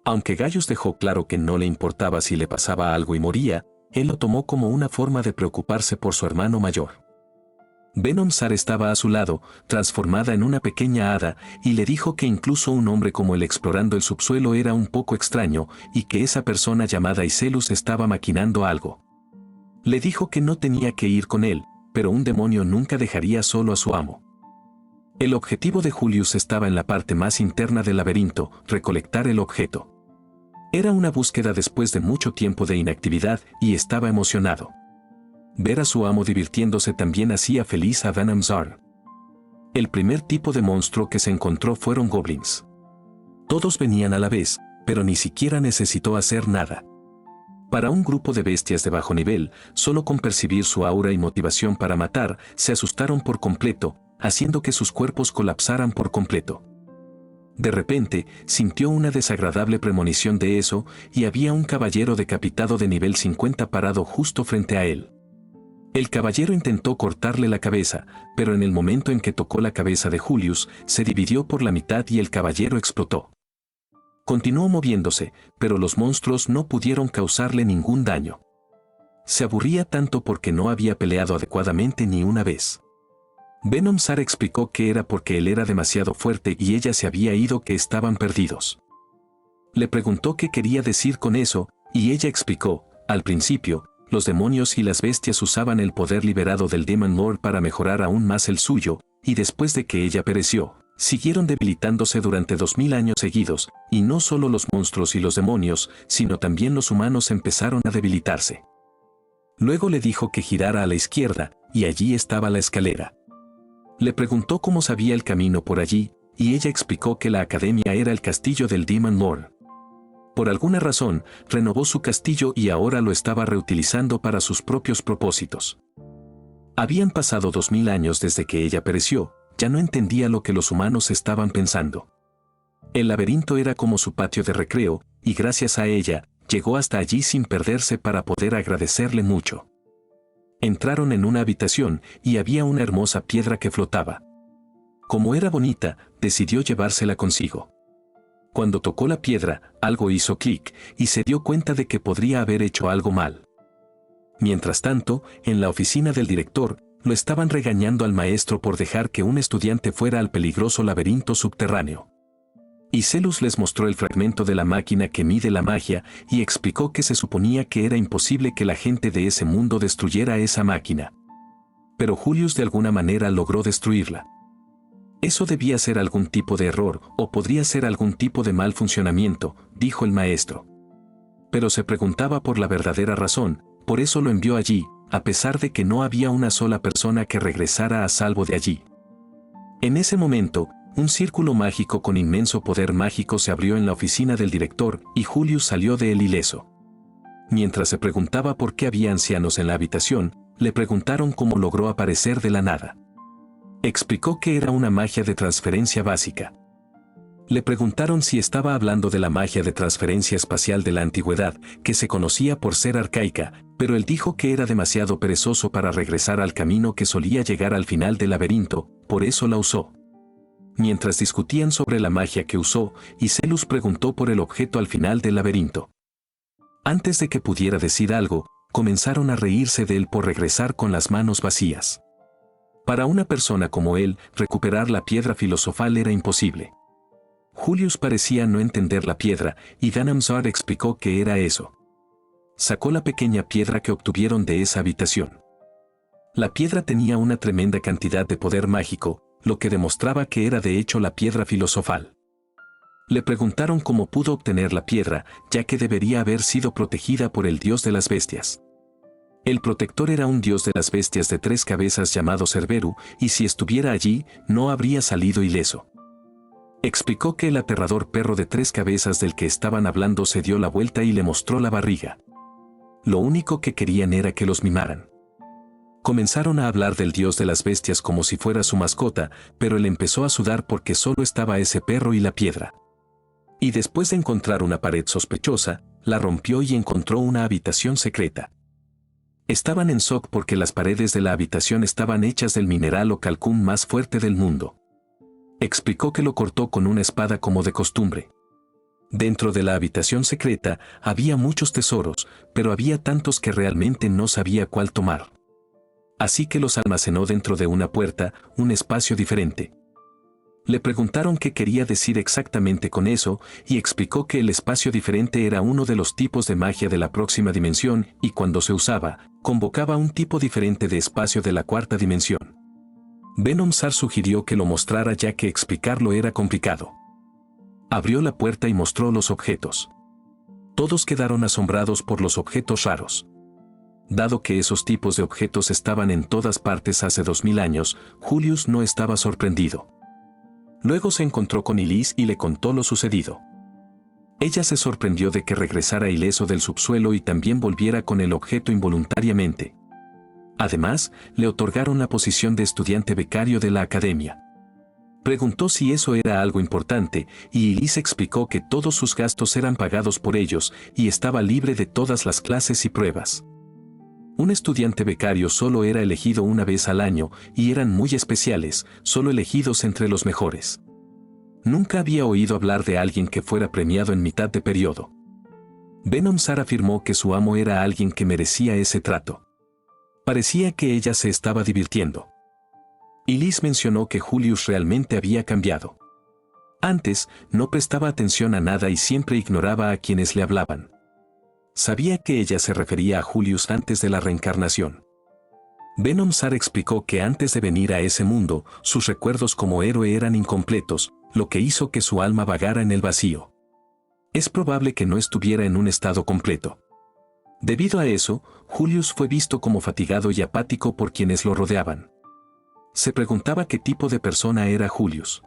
Aunque Gaius dejó claro que no le importaba si le pasaba algo y moría, él lo tomó como una forma de preocuparse por su hermano mayor. Venom Sar estaba a su lado, transformada en una pequeña hada, y le dijo que incluso un hombre como él explorando el subsuelo era un poco extraño, y que esa persona llamada Icelus estaba maquinando algo. Le dijo que no tenía que ir con él, pero un demonio nunca dejaría solo a su amo. El objetivo de Julius estaba en la parte más interna del laberinto, recolectar el objeto. Era una búsqueda después de mucho tiempo de inactividad y estaba emocionado. Ver a su amo divirtiéndose también hacía feliz a Venom Sar. El primer tipo de monstruo que se encontró fueron goblins. Todos venían a la vez, pero ni siquiera necesitó hacer nada. Para un grupo de bestias de bajo nivel, solo con percibir su aura y motivación para matar, se asustaron por completo, haciendo que sus cuerpos colapsaran por completo. De repente, sintió una desagradable premonición de eso, y había un caballero decapitado de nivel 50 parado justo frente a él. El caballero intentó cortarle la cabeza, pero en el momento en que tocó la cabeza de Julius, se dividió por la mitad y el caballero explotó. Continuó moviéndose, pero los monstruos no pudieron causarle ningún daño. Se aburría tanto porque no había peleado adecuadamente ni una vez. Venom Sar explicó que era porque él era demasiado fuerte y ella se había ido, que estaban perdidos. Le preguntó qué quería decir con eso, y ella explicó: al principio, los demonios y las bestias usaban el poder liberado del Demon Lord para mejorar aún más el suyo, y después de que ella pereció, siguieron debilitándose durante 2000 años seguidos, y no solo los monstruos y los demonios, sino también los humanos empezaron a debilitarse. Luego le dijo que girara a la izquierda, y allí estaba la escalera. Le preguntó cómo sabía el camino por allí, y ella explicó que la academia era el castillo del Demon Lord. Por alguna razón, renovó su castillo y ahora lo estaba reutilizando para sus propios propósitos. Habían pasado 2000 años desde que ella pereció, ya no entendía lo que los humanos estaban pensando. El laberinto era como su patio de recreo, y gracias a ella, llegó hasta allí sin perderse para poder agradecerle mucho. Entraron en una habitación y había una hermosa piedra que flotaba. Como era bonita, decidió llevársela consigo. Cuando tocó la piedra, algo hizo clic, y se dio cuenta de que podría haber hecho algo mal. Mientras tanto, en la oficina del director, lo estaban regañando al maestro por dejar que un estudiante fuera al peligroso laberinto subterráneo. Icelus les mostró el fragmento de la máquina que mide la magia y explicó que se suponía que era imposible que la gente de ese mundo destruyera esa máquina. Pero Julius de alguna manera logró destruirla. Eso debía ser algún tipo de error, o podría ser algún tipo de mal funcionamiento, dijo el maestro. Pero se preguntaba por la verdadera razón, por eso lo envió allí, a pesar de que no había una sola persona que regresara a salvo de allí. En ese momento, un círculo mágico con inmenso poder mágico se abrió en la oficina del director y Julius salió de él ileso. Mientras se preguntaba por qué había ancianos en la habitación, le preguntaron cómo logró aparecer de la nada. Explicó que era una magia de transferencia básica. Le preguntaron si estaba hablando de la magia de transferencia espacial de la antigüedad, que se conocía por ser arcaica, pero él dijo que era demasiado perezoso para regresar al camino que solía llegar al final del laberinto, por eso la usó. Mientras discutían sobre la magia que usó, Icelus preguntó por el objeto al final del laberinto. Antes de que pudiera decir algo, comenzaron a reírse de él por regresar con las manos vacías. Para una persona como él, recuperar la piedra filosofal era imposible. Julius parecía no entender la piedra, y Venom Sar explicó qué era eso. Sacó la pequeña piedra que obtuvieron de esa habitación. La piedra tenía una tremenda cantidad de poder mágico, lo que demostraba que era de hecho la piedra filosofal. Le preguntaron cómo pudo obtener la piedra, ya que debería haber sido protegida por el dios de las bestias. El protector era un dios de las bestias de 3 cabezas llamado Cerberus, y si estuviera allí, no habría salido ileso. Explicó que el aterrador perro de 3 cabezas del que estaban hablando se dio la vuelta y le mostró la barriga. Lo único que querían era que los mimaran. Comenzaron a hablar del dios de las bestias como si fuera su mascota, pero él empezó a sudar porque solo estaba ese perro y la piedra. Y después de encontrar una pared sospechosa, la rompió y encontró una habitación secreta. Estaban en shock porque las paredes de la habitación estaban hechas del mineral o calcún más fuerte del mundo. Explicó que lo cortó con una espada como de costumbre. Dentro de la habitación secreta había muchos tesoros, pero había tantos que realmente no sabía cuál tomar. Así que los almacenó dentro de una puerta, un espacio diferente. Le preguntaron qué quería decir exactamente con eso, y explicó que el espacio diferente era uno de los tipos de magia de la próxima dimensión, y cuando se usaba, convocaba un tipo diferente de espacio de la cuarta dimensión. Venom Sar sugirió que lo mostrara ya que explicarlo era complicado. Abrió la puerta y mostró los objetos. Todos quedaron asombrados por los objetos raros. Dado que esos tipos de objetos estaban en todas partes hace 2000 años, Julius no estaba sorprendido. Luego se encontró con Elise y le contó lo sucedido. Ella se sorprendió de que regresara ileso del subsuelo y también volviera con el objeto involuntariamente. Además, le otorgaron la posición de estudiante becario de la academia. Preguntó si eso era algo importante, y Elise explicó que todos sus gastos eran pagados por ellos y estaba libre de todas las clases y pruebas. Un estudiante becario solo era elegido una vez al año y eran muy especiales, solo elegidos entre los mejores. Nunca había oído hablar de alguien que fuera premiado en mitad de periodo. Venom Sar afirmó que su amo era alguien que merecía ese trato. Parecía que ella se estaba divirtiendo. Elise mencionó que Julius realmente había cambiado. Antes, no prestaba atención a nada y siempre ignoraba a quienes le hablaban. Sabía que ella se refería a Julius antes de la reencarnación. Venom Sar explicó que antes de venir a ese mundo, sus recuerdos como héroe eran incompletos, lo que hizo que su alma vagara en el vacío. Es probable que no estuviera en un estado completo. Debido a eso, Julius fue visto como fatigado y apático por quienes lo rodeaban. Se preguntaba qué tipo de persona era Julius.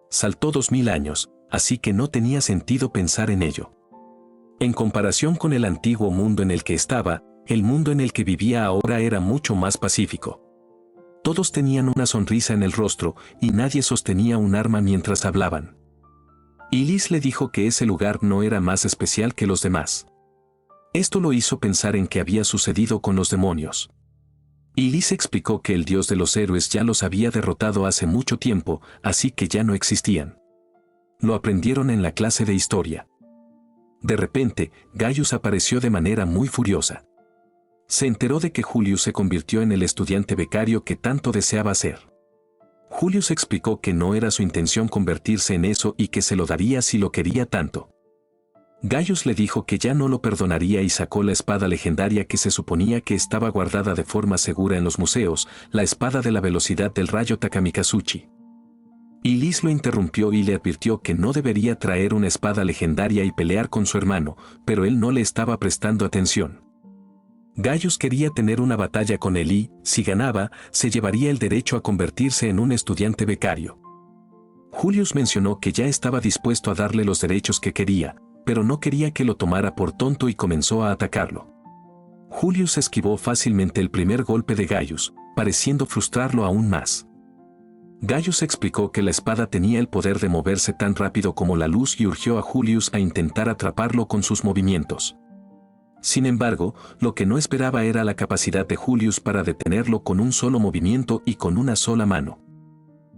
Saltó 2000 años, así que no tenía sentido pensar en ello. En comparación con el antiguo mundo en el que estaba, el mundo en el que vivía ahora era mucho más pacífico. Todos tenían una sonrisa en el rostro y nadie sostenía un arma mientras hablaban. Elise le dijo que ese lugar no era más especial que los demás. Esto lo hizo pensar en qué había sucedido con los demonios. Elise explicó que el dios de los héroes ya los había derrotado hace mucho tiempo, así que ya no existían. Lo aprendieron en la clase de historia. De repente, Gaius apareció de manera muy furiosa. Se enteró de que Julius se convirtió en el estudiante becario que tanto deseaba ser. Julius explicó que no era su intención convertirse en eso y que se lo daría si lo quería tanto. Gaius le dijo que ya no lo perdonaría y sacó la espada legendaria que se suponía que estaba guardada de forma segura en los museos, la espada de la velocidad del rayo Takamikazuchi. Elise lo interrumpió y le advirtió que no debería traer una espada legendaria y pelear con su hermano, pero él no le estaba prestando atención. Gaius quería tener una batalla con él y, si ganaba, se llevaría el derecho a convertirse en un estudiante becario. Julius mencionó que ya estaba dispuesto a darle los derechos que quería, pero no quería que lo tomara por tonto y comenzó a atacarlo. Julius esquivó fácilmente el primer golpe de Gaius, pareciendo frustrarlo aún más. Gaius explicó que la espada tenía el poder de moverse tan rápido como la luz y urgió a Julius a intentar atraparlo con sus movimientos. Sin embargo, lo que no esperaba era la capacidad de Julius para detenerlo con un solo movimiento y con una sola mano.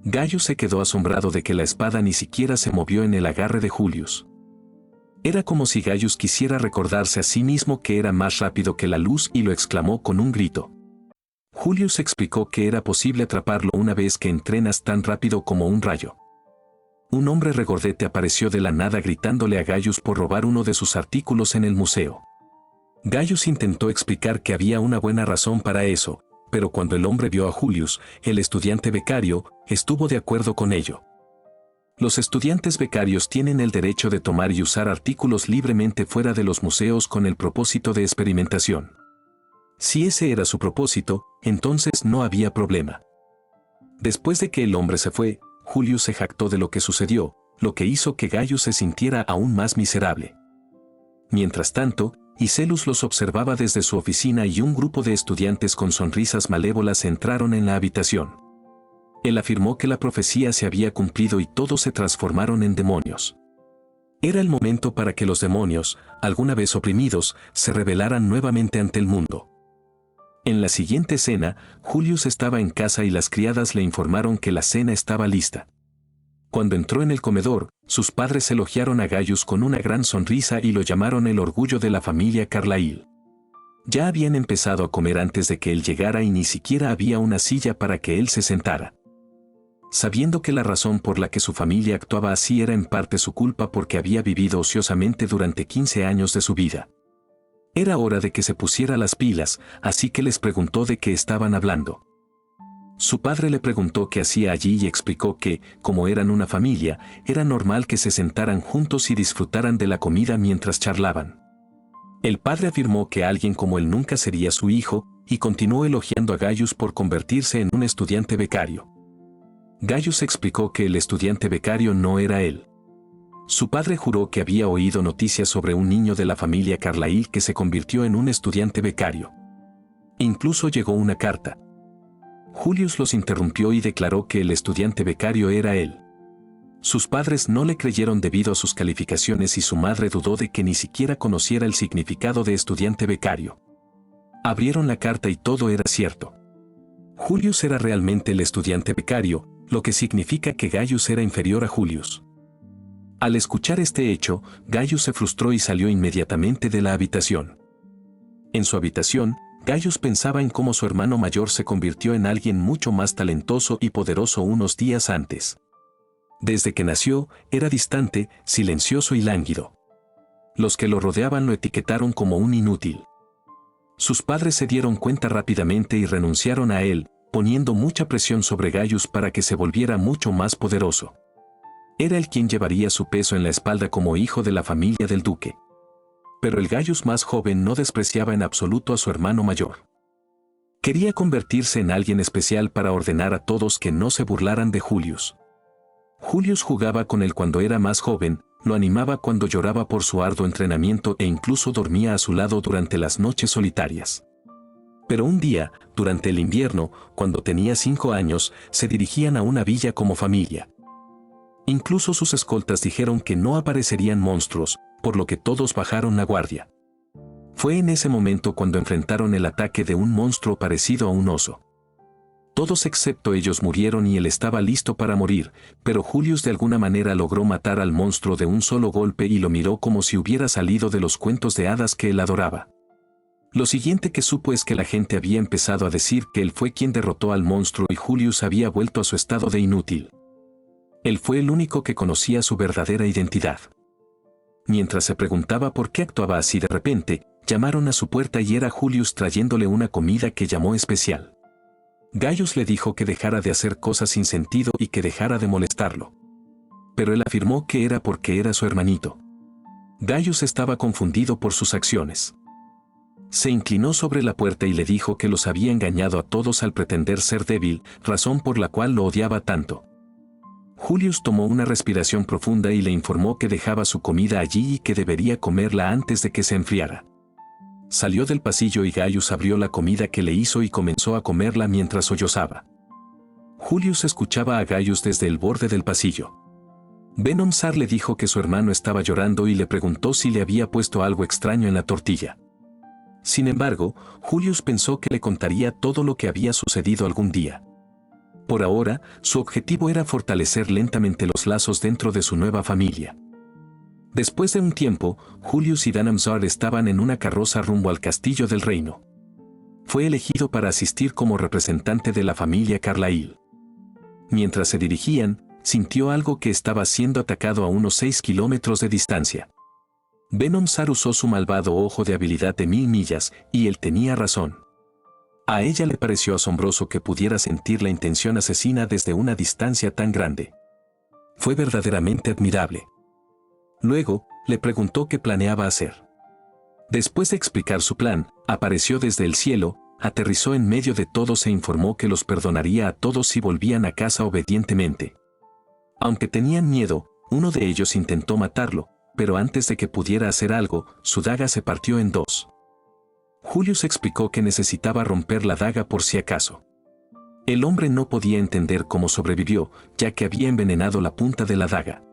Gaius se quedó asombrado de que la espada ni siquiera se movió en el agarre de Julius. Era como si Gaius quisiera recordarse a sí mismo que era más rápido que la luz y lo exclamó con un grito. Julius explicó que era posible atraparlo una vez que entrenas tan rápido como un rayo. Un hombre regordete apareció de la nada gritándole a Gaius por robar uno de sus artículos en el museo. Gaius intentó explicar que había una buena razón para eso, pero cuando el hombre vio a Julius, el estudiante becario, estuvo de acuerdo con ello. Los estudiantes becarios tienen el derecho de tomar y usar artículos libremente fuera de los museos con el propósito de experimentación. Si ese era su propósito, entonces no había problema. Después de que el hombre se fue, Julius se jactó de lo que sucedió, lo que hizo que Gaius se sintiera aún más miserable. Mientras tanto, Icelus los observaba desde su oficina y un grupo de estudiantes con sonrisas malévolas entraron en la habitación. Él afirmó que la profecía se había cumplido y todos se transformaron en demonios. Era el momento para que los demonios, alguna vez oprimidos, se rebelaran nuevamente ante el mundo. En la siguiente escena, Julius estaba en casa y las criadas le informaron que la cena estaba lista. Cuando entró en el comedor, sus padres elogiaron a Gaius con una gran sonrisa y lo llamaron el orgullo de la familia Carlyle. Ya habían empezado a comer antes de que él llegara y ni siquiera había una silla para que él se sentara. Sabiendo que la razón por la que su familia actuaba así era en parte su culpa porque había vivido ociosamente durante 15 años de su vida. Era hora de que se pusiera las pilas, así que les preguntó de qué estaban hablando. Su padre le preguntó qué hacía allí y explicó que, como eran una familia, era normal que se sentaran juntos y disfrutaran de la comida mientras charlaban. El padre afirmó que alguien como él nunca sería su hijo, y continuó elogiando a Gaius por convertirse en un estudiante becario. Gaius explicó que el estudiante becario no era él. Su padre juró que había oído noticias sobre un niño de la familia Carlyle que se convirtió en un estudiante becario. Incluso llegó una carta. Julius los interrumpió y declaró que el estudiante becario era él. Sus padres no le creyeron debido a sus calificaciones y su madre dudó de que ni siquiera conociera el significado de estudiante becario. Abrieron la carta y todo era cierto. Julius era realmente el estudiante becario, lo que significa que Gaius era inferior a Julius. Al escuchar este hecho, Gaius se frustró y salió inmediatamente de la habitación. En su habitación, Gaius pensaba en cómo su hermano mayor se convirtió en alguien mucho más talentoso y poderoso unos días antes. Desde que nació, era distante, silencioso y lánguido. Los que lo rodeaban lo etiquetaron como un inútil. Sus padres se dieron cuenta rápidamente y renunciaron a él, poniendo mucha presión sobre Gaius para que se volviera mucho más poderoso. Era él quien llevaría su peso en la espalda como hijo de la familia del duque. Pero el Gaius más joven no despreciaba en absoluto a su hermano mayor. Quería convertirse en alguien especial para ordenar a todos que no se burlaran de Julius. Julius jugaba con él cuando era más joven, lo animaba cuando lloraba por su arduo entrenamiento e incluso dormía a su lado durante las noches solitarias. Pero un día, durante el invierno, cuando tenía 5 años, se dirigían a una villa como familia. Incluso sus escoltas dijeron que no aparecerían monstruos, por lo que todos bajaron la guardia. Fue en ese momento cuando enfrentaron el ataque de un monstruo parecido a un oso. Todos excepto ellos murieron y él estaba listo para morir, pero Julius de alguna manera logró matar al monstruo de un solo golpe y lo miró como si hubiera salido de los cuentos de hadas que él adoraba. Lo siguiente que supo es que la gente había empezado a decir que él fue quien derrotó al monstruo y Julius había vuelto a su estado de inútil. Él fue el único que conocía su verdadera identidad. Mientras se preguntaba por qué actuaba así de repente, llamaron a su puerta y era Julius trayéndole una comida que llamó especial. Gaius le dijo que dejara de hacer cosas sin sentido y que dejara de molestarlo. Pero él afirmó que era porque era su hermanito. Gaius estaba confundido por sus acciones. Se inclinó sobre la puerta y le dijo que los había engañado a todos al pretender ser débil, razón por la cual lo odiaba tanto. Julius tomó una respiración profunda y le informó que dejaba su comida allí y que debería comerla antes de que se enfriara. Salió del pasillo y Gaius abrió la comida que le hizo y comenzó a comerla mientras sollozaba. Julius escuchaba a Gaius desde el borde del pasillo. Venom Sar le dijo que su hermano estaba llorando y le preguntó si le había puesto algo extraño en la tortilla. Sin embargo, Julius pensó que le contaría todo lo que había sucedido algún día. Por ahora, su objetivo era fortalecer lentamente los lazos dentro de su nueva familia. Después de un tiempo, Julius y Danamzar estaban en una carroza rumbo al castillo del reino. Fue elegido para asistir como representante de la familia Carlyle. Mientras se dirigían, sintió algo que estaba siendo atacado a unos 6 kilómetros de distancia. Venom Sar usó su malvado ojo de habilidad de 1000 millas, y él tenía razón. A ella le pareció asombroso que pudiera sentir la intención asesina desde una distancia tan grande. Fue verdaderamente admirable. Luego, le preguntó qué planeaba hacer. Después de explicar su plan, apareció desde el cielo, aterrizó en medio de todos e informó que los perdonaría a todos si volvían a casa obedientemente. Aunque tenían miedo, uno de ellos intentó matarlo, pero antes de que pudiera hacer algo, su daga se partió en 2. Julius explicó que necesitaba romper la daga por si acaso. El hombre no podía entender cómo sobrevivió, ya que había envenenado la punta de la daga.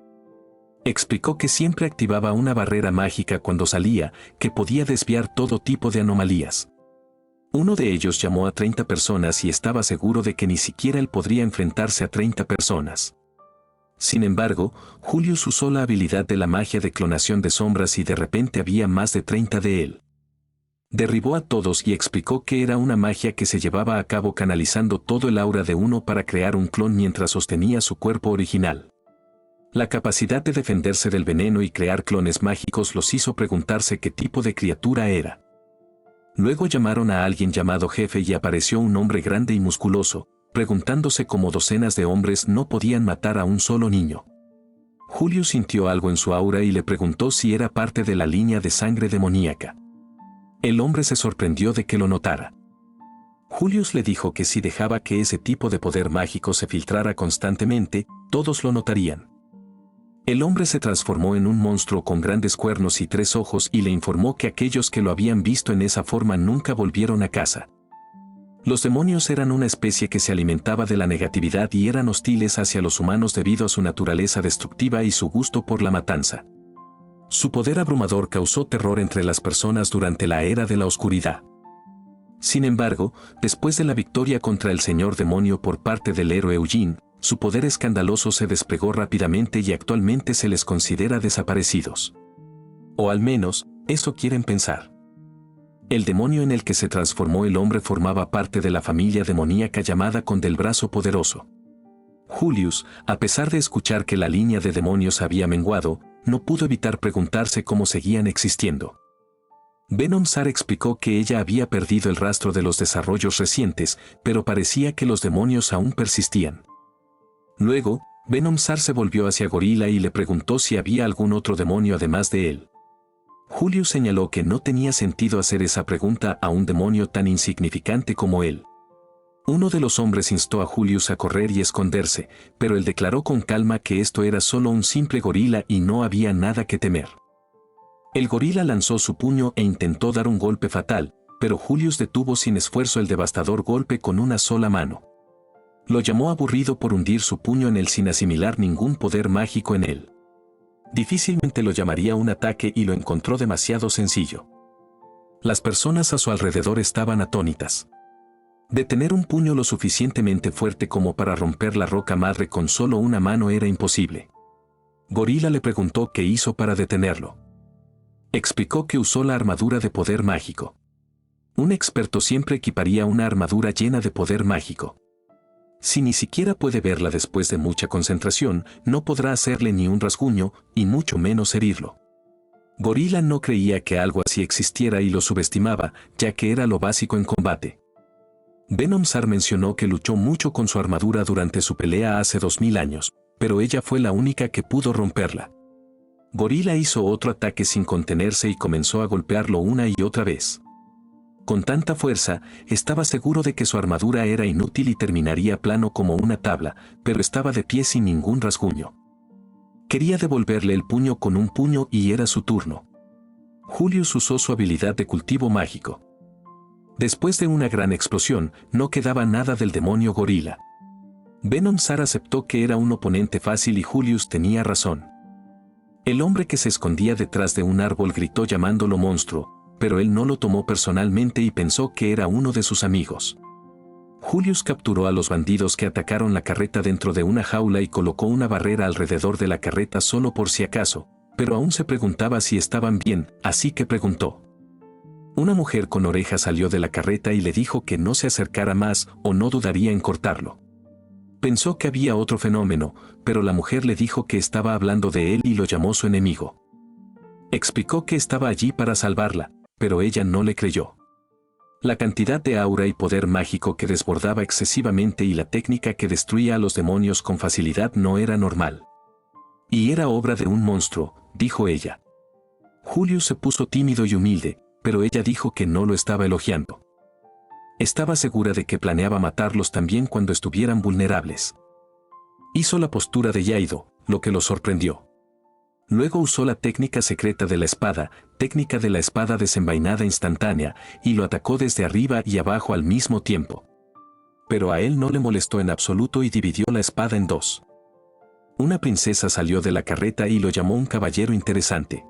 Explicó que siempre activaba una barrera mágica cuando salía, que podía desviar todo tipo de anomalías. Uno de ellos llamó a 30 personas y estaba seguro de que ni siquiera él podría enfrentarse a 30 personas. Sin embargo, Julius usó la habilidad de la magia de clonación de sombras y de repente había más de 30 de él. Derribó a todos y explicó que era una magia que se llevaba a cabo canalizando todo el aura de uno para crear un clon mientras sostenía su cuerpo original. La capacidad de defenderse del veneno y crear clones mágicos los hizo preguntarse qué tipo de criatura era. Luego llamaron a alguien llamado jefe y apareció un hombre grande y musculoso, preguntándose cómo docenas de hombres no podían matar a un solo niño. Julius sintió algo en su aura y le preguntó si era parte de la línea de sangre demoníaca. El hombre se sorprendió de que lo notara. Julius le dijo que si dejaba que ese tipo de poder mágico se filtrara constantemente, todos lo notarían. El hombre se transformó en un monstruo con grandes cuernos y 3 ojos y le informó que aquellos que lo habían visto en esa forma nunca volvieron a casa. Los demonios eran una especie que se alimentaba de la negatividad y eran hostiles hacia los humanos debido a su naturaleza destructiva y su gusto por la matanza. Su poder abrumador causó terror entre las personas durante la era de la oscuridad. Sin embargo, después de la victoria contra el señor demonio por parte del héroe Eugene, su poder escandaloso se desplegó rápidamente y actualmente se les considera desaparecidos. O al menos, eso quieren pensar. El demonio en el que se transformó el hombre formaba parte de la familia demoníaca llamada con del brazo poderoso. Julius, a pesar de escuchar que la línea de demonios había menguado, no pudo evitar preguntarse cómo seguían existiendo. Venom Sar explicó que ella había perdido el rastro de los desarrollos recientes, pero parecía que los demonios aún persistían. Luego, Venom Sar se volvió hacia Gorila y le preguntó si había algún otro demonio además de él. Julius señaló que no tenía sentido hacer esa pregunta a un demonio tan insignificante como él. Uno de los hombres instó a Julius a correr y esconderse, pero él declaró con calma que esto era solo un simple gorila y no había nada que temer. El gorila lanzó su puño e intentó dar un golpe fatal, pero Julius detuvo sin esfuerzo el devastador golpe con una sola mano. Lo llamó aburrido por hundir su puño en él sin asimilar ningún poder mágico en él. Difícilmente lo llamaría un ataque y lo encontró demasiado sencillo. Las personas a su alrededor estaban atónitas. De tener un puño lo suficientemente fuerte como para romper la roca madre con solo una mano era imposible. Gorila le preguntó qué hizo para detenerlo. Explicó que usó la armadura de poder mágico. Un experto siempre equiparía una armadura llena de poder mágico. Si ni siquiera puede verla después de mucha concentración, no podrá hacerle ni un rasguño, y mucho menos herirlo. Gorila no creía que algo así existiera y lo subestimaba, ya que era lo básico en combate. Venom Sar mencionó que luchó mucho con su armadura durante su pelea hace 2000 años, pero ella fue la única que pudo romperla. Gorila hizo otro ataque sin contenerse y comenzó a golpearlo una y otra vez. Con tanta fuerza, estaba seguro de que su armadura era inútil y terminaría plano como una tabla, pero estaba de pie sin ningún rasguño. Quería devolverle el puño con un puño y era su turno. Julius usó su habilidad de cultivo mágico. Después de una gran explosión, no quedaba nada del demonio gorila. Venom Sar aceptó que era un oponente fácil y Julius tenía razón. El hombre que se escondía detrás de un árbol gritó llamándolo monstruo, pero él no lo tomó personalmente y pensó que era uno de sus amigos. Julius capturó a los bandidos que atacaron la carreta dentro de una jaula y colocó una barrera alrededor de la carreta solo por si acaso, pero aún se preguntaba si estaban bien, así que preguntó. Una mujer con orejas salió de la carreta y le dijo que no se acercara más o no dudaría en cortarlo. Pensó que había otro fenómeno, pero la mujer le dijo que estaba hablando de él y lo llamó su enemigo. Explicó que estaba allí para salvarla, pero ella no le creyó. La cantidad de aura y poder mágico que desbordaba excesivamente y la técnica que destruía a los demonios con facilidad no era normal. Y era obra de un monstruo, dijo ella. Julius se puso tímido y humilde, pero ella dijo que no lo estaba elogiando. Estaba segura de que planeaba matarlos también cuando estuvieran vulnerables. Hizo la postura de Yaido, lo que lo sorprendió. Luego usó la técnica secreta de la espada, técnica de la espada desenvainada instantánea, y lo atacó desde arriba y abajo al mismo tiempo. Pero a él no le molestó en absoluto y dividió la espada en dos. Una princesa salió de la carreta y lo llamó un caballero interesante.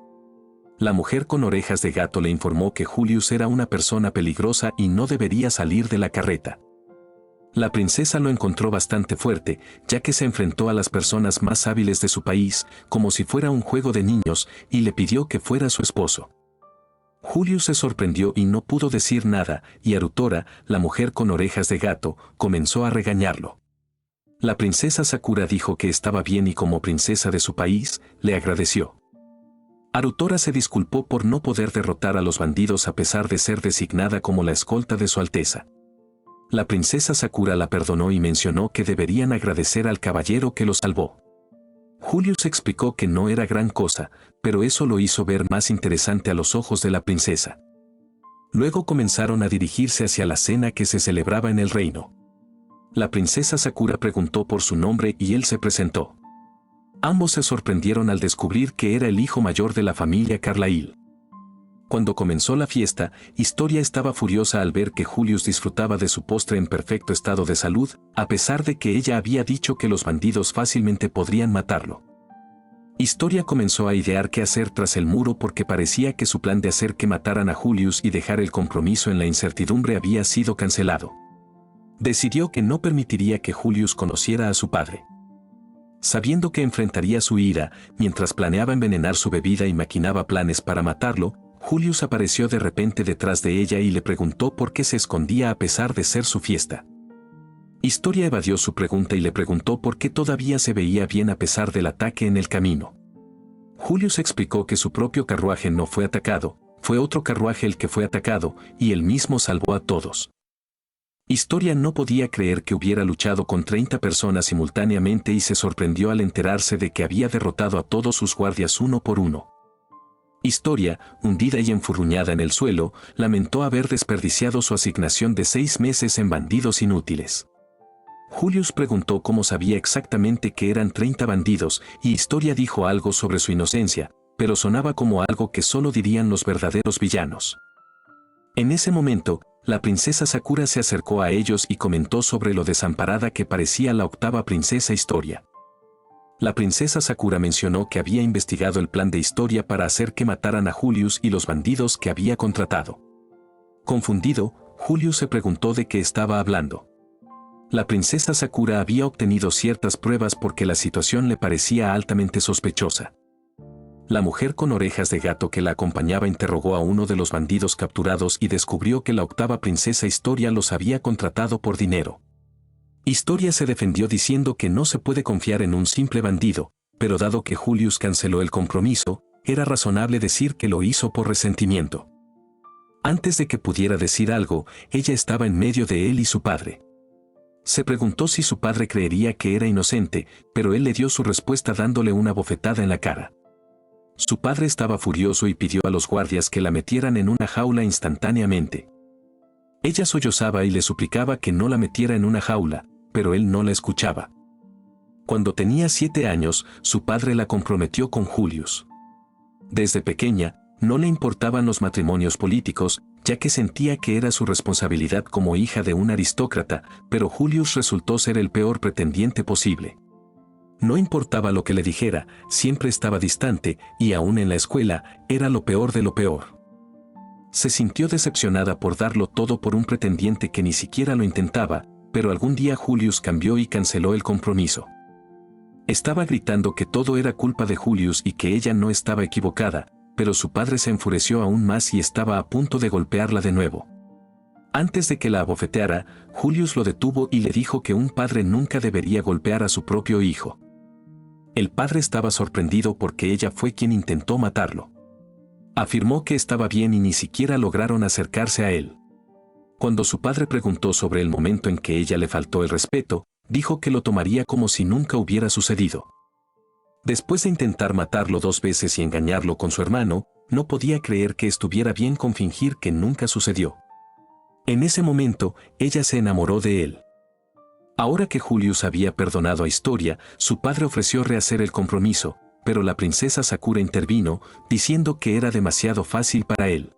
La mujer con orejas de gato le informó que Julius era una persona peligrosa y no debería salir de la carreta. La princesa lo encontró bastante fuerte, ya que se enfrentó a las personas más hábiles de su país, como si fuera un juego de niños, y le pidió que fuera su esposo. Julius se sorprendió y no pudo decir nada, y Arutora, la mujer con orejas de gato, comenzó a regañarlo. La princesa Sakura dijo que estaba bien y como princesa de su país, le agradeció. Arutora se disculpó por no poder derrotar a los bandidos a pesar de ser designada como la escolta de su Alteza. La princesa Sakura la perdonó y mencionó que deberían agradecer al caballero que los salvó. Julius explicó que no era gran cosa, pero eso lo hizo ver más interesante a los ojos de la princesa. Luego comenzaron a dirigirse hacia la cena que se celebraba en el reino. La princesa Sakura preguntó por su nombre y él se presentó. Ambos se sorprendieron al descubrir que era el hijo mayor de la familia Carlyle. Cuando comenzó la fiesta, Historia estaba furiosa al ver que Julius disfrutaba de su postre en perfecto estado de salud, a pesar de que ella había dicho que los bandidos fácilmente podrían matarlo. Historia comenzó a idear qué hacer tras el muro porque parecía que su plan de hacer que mataran a Julius y dejar el compromiso en la incertidumbre había sido cancelado. Decidió que no permitiría que Julius conociera a su padre. Sabiendo que enfrentaría su ira, mientras planeaba envenenar su bebida y maquinaba planes para matarlo, Julius apareció de repente detrás de ella y le preguntó por qué se escondía a pesar de ser su fiesta. Historia evadió su pregunta y le preguntó por qué todavía se veía bien a pesar del ataque en el camino. Julius explicó que su propio carruaje no fue atacado, fue otro carruaje el que fue atacado, y él mismo salvó a todos. Historia no podía creer que hubiera luchado con 30 personas simultáneamente y se sorprendió al enterarse de que había derrotado a todos sus guardias uno por uno. Historia, hundida y enfurruñada en el suelo, lamentó haber desperdiciado su asignación de 6 meses en bandidos inútiles. Julius preguntó cómo sabía exactamente que eran 30 bandidos, y Historia dijo algo sobre su inocencia, pero sonaba como algo que solo dirían los verdaderos villanos. En ese momento, la princesa Sakura se acercó a ellos y comentó sobre lo desamparada que parecía la octava princesa Historia. La princesa Sakura mencionó que había investigado el plan de Historia para hacer que mataran a Julius y los bandidos que había contratado. Confundido, Julius se preguntó de qué estaba hablando. La princesa Sakura había obtenido ciertas pruebas porque la situación le parecía altamente sospechosa. La mujer con orejas de gato que la acompañaba interrogó a uno de los bandidos capturados y descubrió que la octava princesa Historia los había contratado por dinero. Historia se defendió diciendo que no se puede confiar en un simple bandido, pero dado que Julius canceló el compromiso, era razonable decir que lo hizo por resentimiento. Antes de que pudiera decir algo, ella estaba en medio de él y su padre. Se preguntó si su padre creería que era inocente, pero él le dio su respuesta dándole una bofetada en la cara. Su padre estaba furioso y pidió a los guardias que la metieran en una jaula instantáneamente. Ella sollozaba y le suplicaba que no la metiera en una jaula, pero él no la escuchaba. Cuando tenía 7 años, su padre la comprometió con Julius. Desde pequeña, no le importaban los matrimonios políticos, ya que sentía que era su responsabilidad como hija de un aristócrata, pero Julius resultó ser el peor pretendiente posible. No importaba lo que le dijera, siempre estaba distante, y aún en la escuela, era lo peor de lo peor. Se sintió decepcionada por darlo todo por un pretendiente que ni siquiera lo intentaba, pero algún día Julius cambió y canceló el compromiso. Estaba gritando que todo era culpa de Julius y que ella no estaba equivocada, pero su padre se enfureció aún más y estaba a punto de golpearla de nuevo. Antes de que la abofeteara, Julius lo detuvo y le dijo que un padre nunca debería golpear a su propio hijo. El padre estaba sorprendido porque ella fue quien intentó matarlo. Afirmó que estaba bien y ni siquiera lograron acercarse a él. Cuando su padre preguntó sobre el momento en que ella le faltó el respeto, dijo que lo tomaría como si nunca hubiera sucedido. Después de intentar matarlo 2 veces y engañarlo con su hermano, no podía creer que estuviera bien con fingir que nunca sucedió. En ese momento, ella se enamoró de él. Ahora que Julius había perdonado a Historia, su padre ofreció rehacer el compromiso, pero la princesa Sakura intervino, diciendo que era demasiado fácil para él.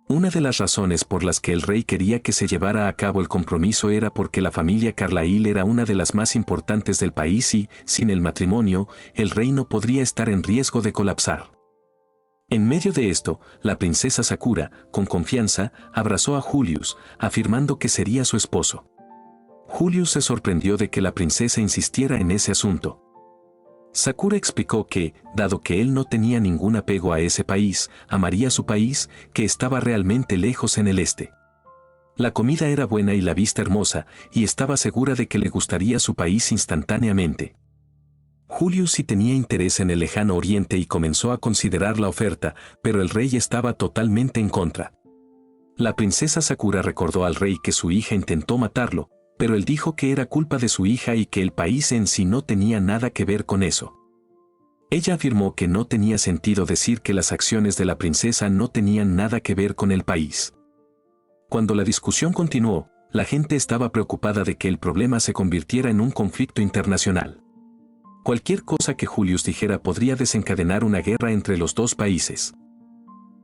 Una de las razones por las que el rey quería que se llevara a cabo el compromiso era porque la familia Carlyle era una de las más importantes del país y, sin el matrimonio, el reino podría estar en riesgo de colapsar. En medio de esto, la princesa Sakura, con confianza, abrazó a Julius, afirmando que sería su esposo. Julius se sorprendió de que la princesa insistiera en ese asunto. Sakura explicó que, dado que él no tenía ningún apego a ese país, amaría su país, que estaba realmente lejos en el este. La comida era buena y la vista hermosa, y estaba segura de que le gustaría su país instantáneamente. Julius sí tenía interés en el lejano oriente y comenzó a considerar la oferta, pero el rey estaba totalmente en contra. La princesa Sakura recordó al rey que su hija intentó matarlo, pero él dijo que era culpa de su hija y que el país en sí no tenía nada que ver con eso. Ella afirmó que no tenía sentido decir que las acciones de la princesa no tenían nada que ver con el país. Cuando la discusión continuó, la gente estaba preocupada de que el problema se convirtiera en un conflicto internacional. Cualquier cosa que Julius dijera podría desencadenar una guerra entre los dos países.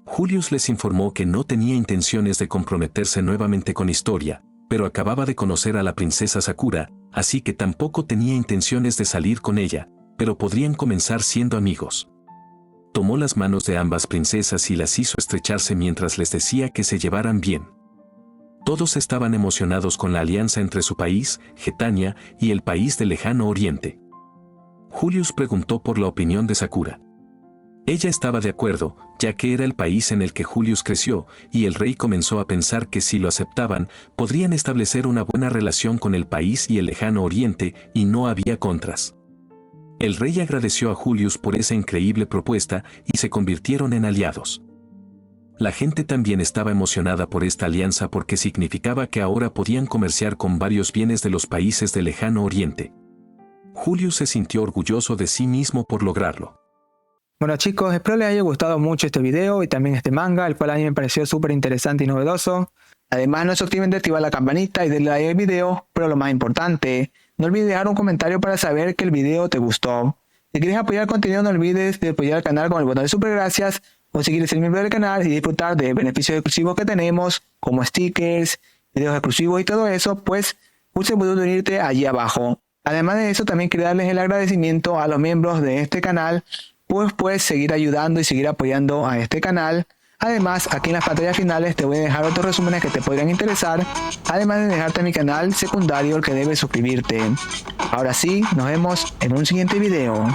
Julius les informó que no tenía intenciones de comprometerse nuevamente con Historia, pero acababa de conocer a la princesa Sakura, así que tampoco tenía intenciones de salir con ella, pero podrían comenzar siendo amigos. Tomó las manos de ambas princesas y las hizo estrecharse mientras les decía que se llevaran bien. Todos estaban emocionados con la alianza entre su país, Getania, y el país del lejano oriente. Julius preguntó por la opinión de Sakura. Ella estaba de acuerdo, ya que era el país en el que Julius creció, y el rey comenzó a pensar que si lo aceptaban, podrían establecer una buena relación con el país y el lejano oriente, y no había contras. El rey agradeció a Julius por esa increíble propuesta y se convirtieron en aliados. La gente también estaba emocionada por esta alianza porque significaba que ahora podían comerciar con varios bienes de los países del lejano oriente. Julius se sintió orgulloso de sí mismo por lograrlo. Bueno chicos, espero les haya gustado mucho este video y también este manga, el cual a mí me pareció súper interesante y novedoso. Además no se olviden de activar la campanita y darle like al video, pero lo más importante, no olvides dejar un comentario para saber que el video te gustó. Si quieres apoyar el contenido no olvides de apoyar al canal con el botón de super gracias o si quieres ser miembro del canal y disfrutar de beneficios exclusivos que tenemos como stickers, videos exclusivos y todo eso, pues pulsa el botón de unirte allí abajo. Además de eso también quiero darles el agradecimiento a los miembros de este canal, pues puedes seguir ayudando y seguir apoyando a este canal. Además, aquí en las pantallas finales te voy a dejar otros resúmenes que te podrían interesar, además de dejarte mi canal secundario al que debes suscribirte. Ahora sí, nos vemos en un siguiente video.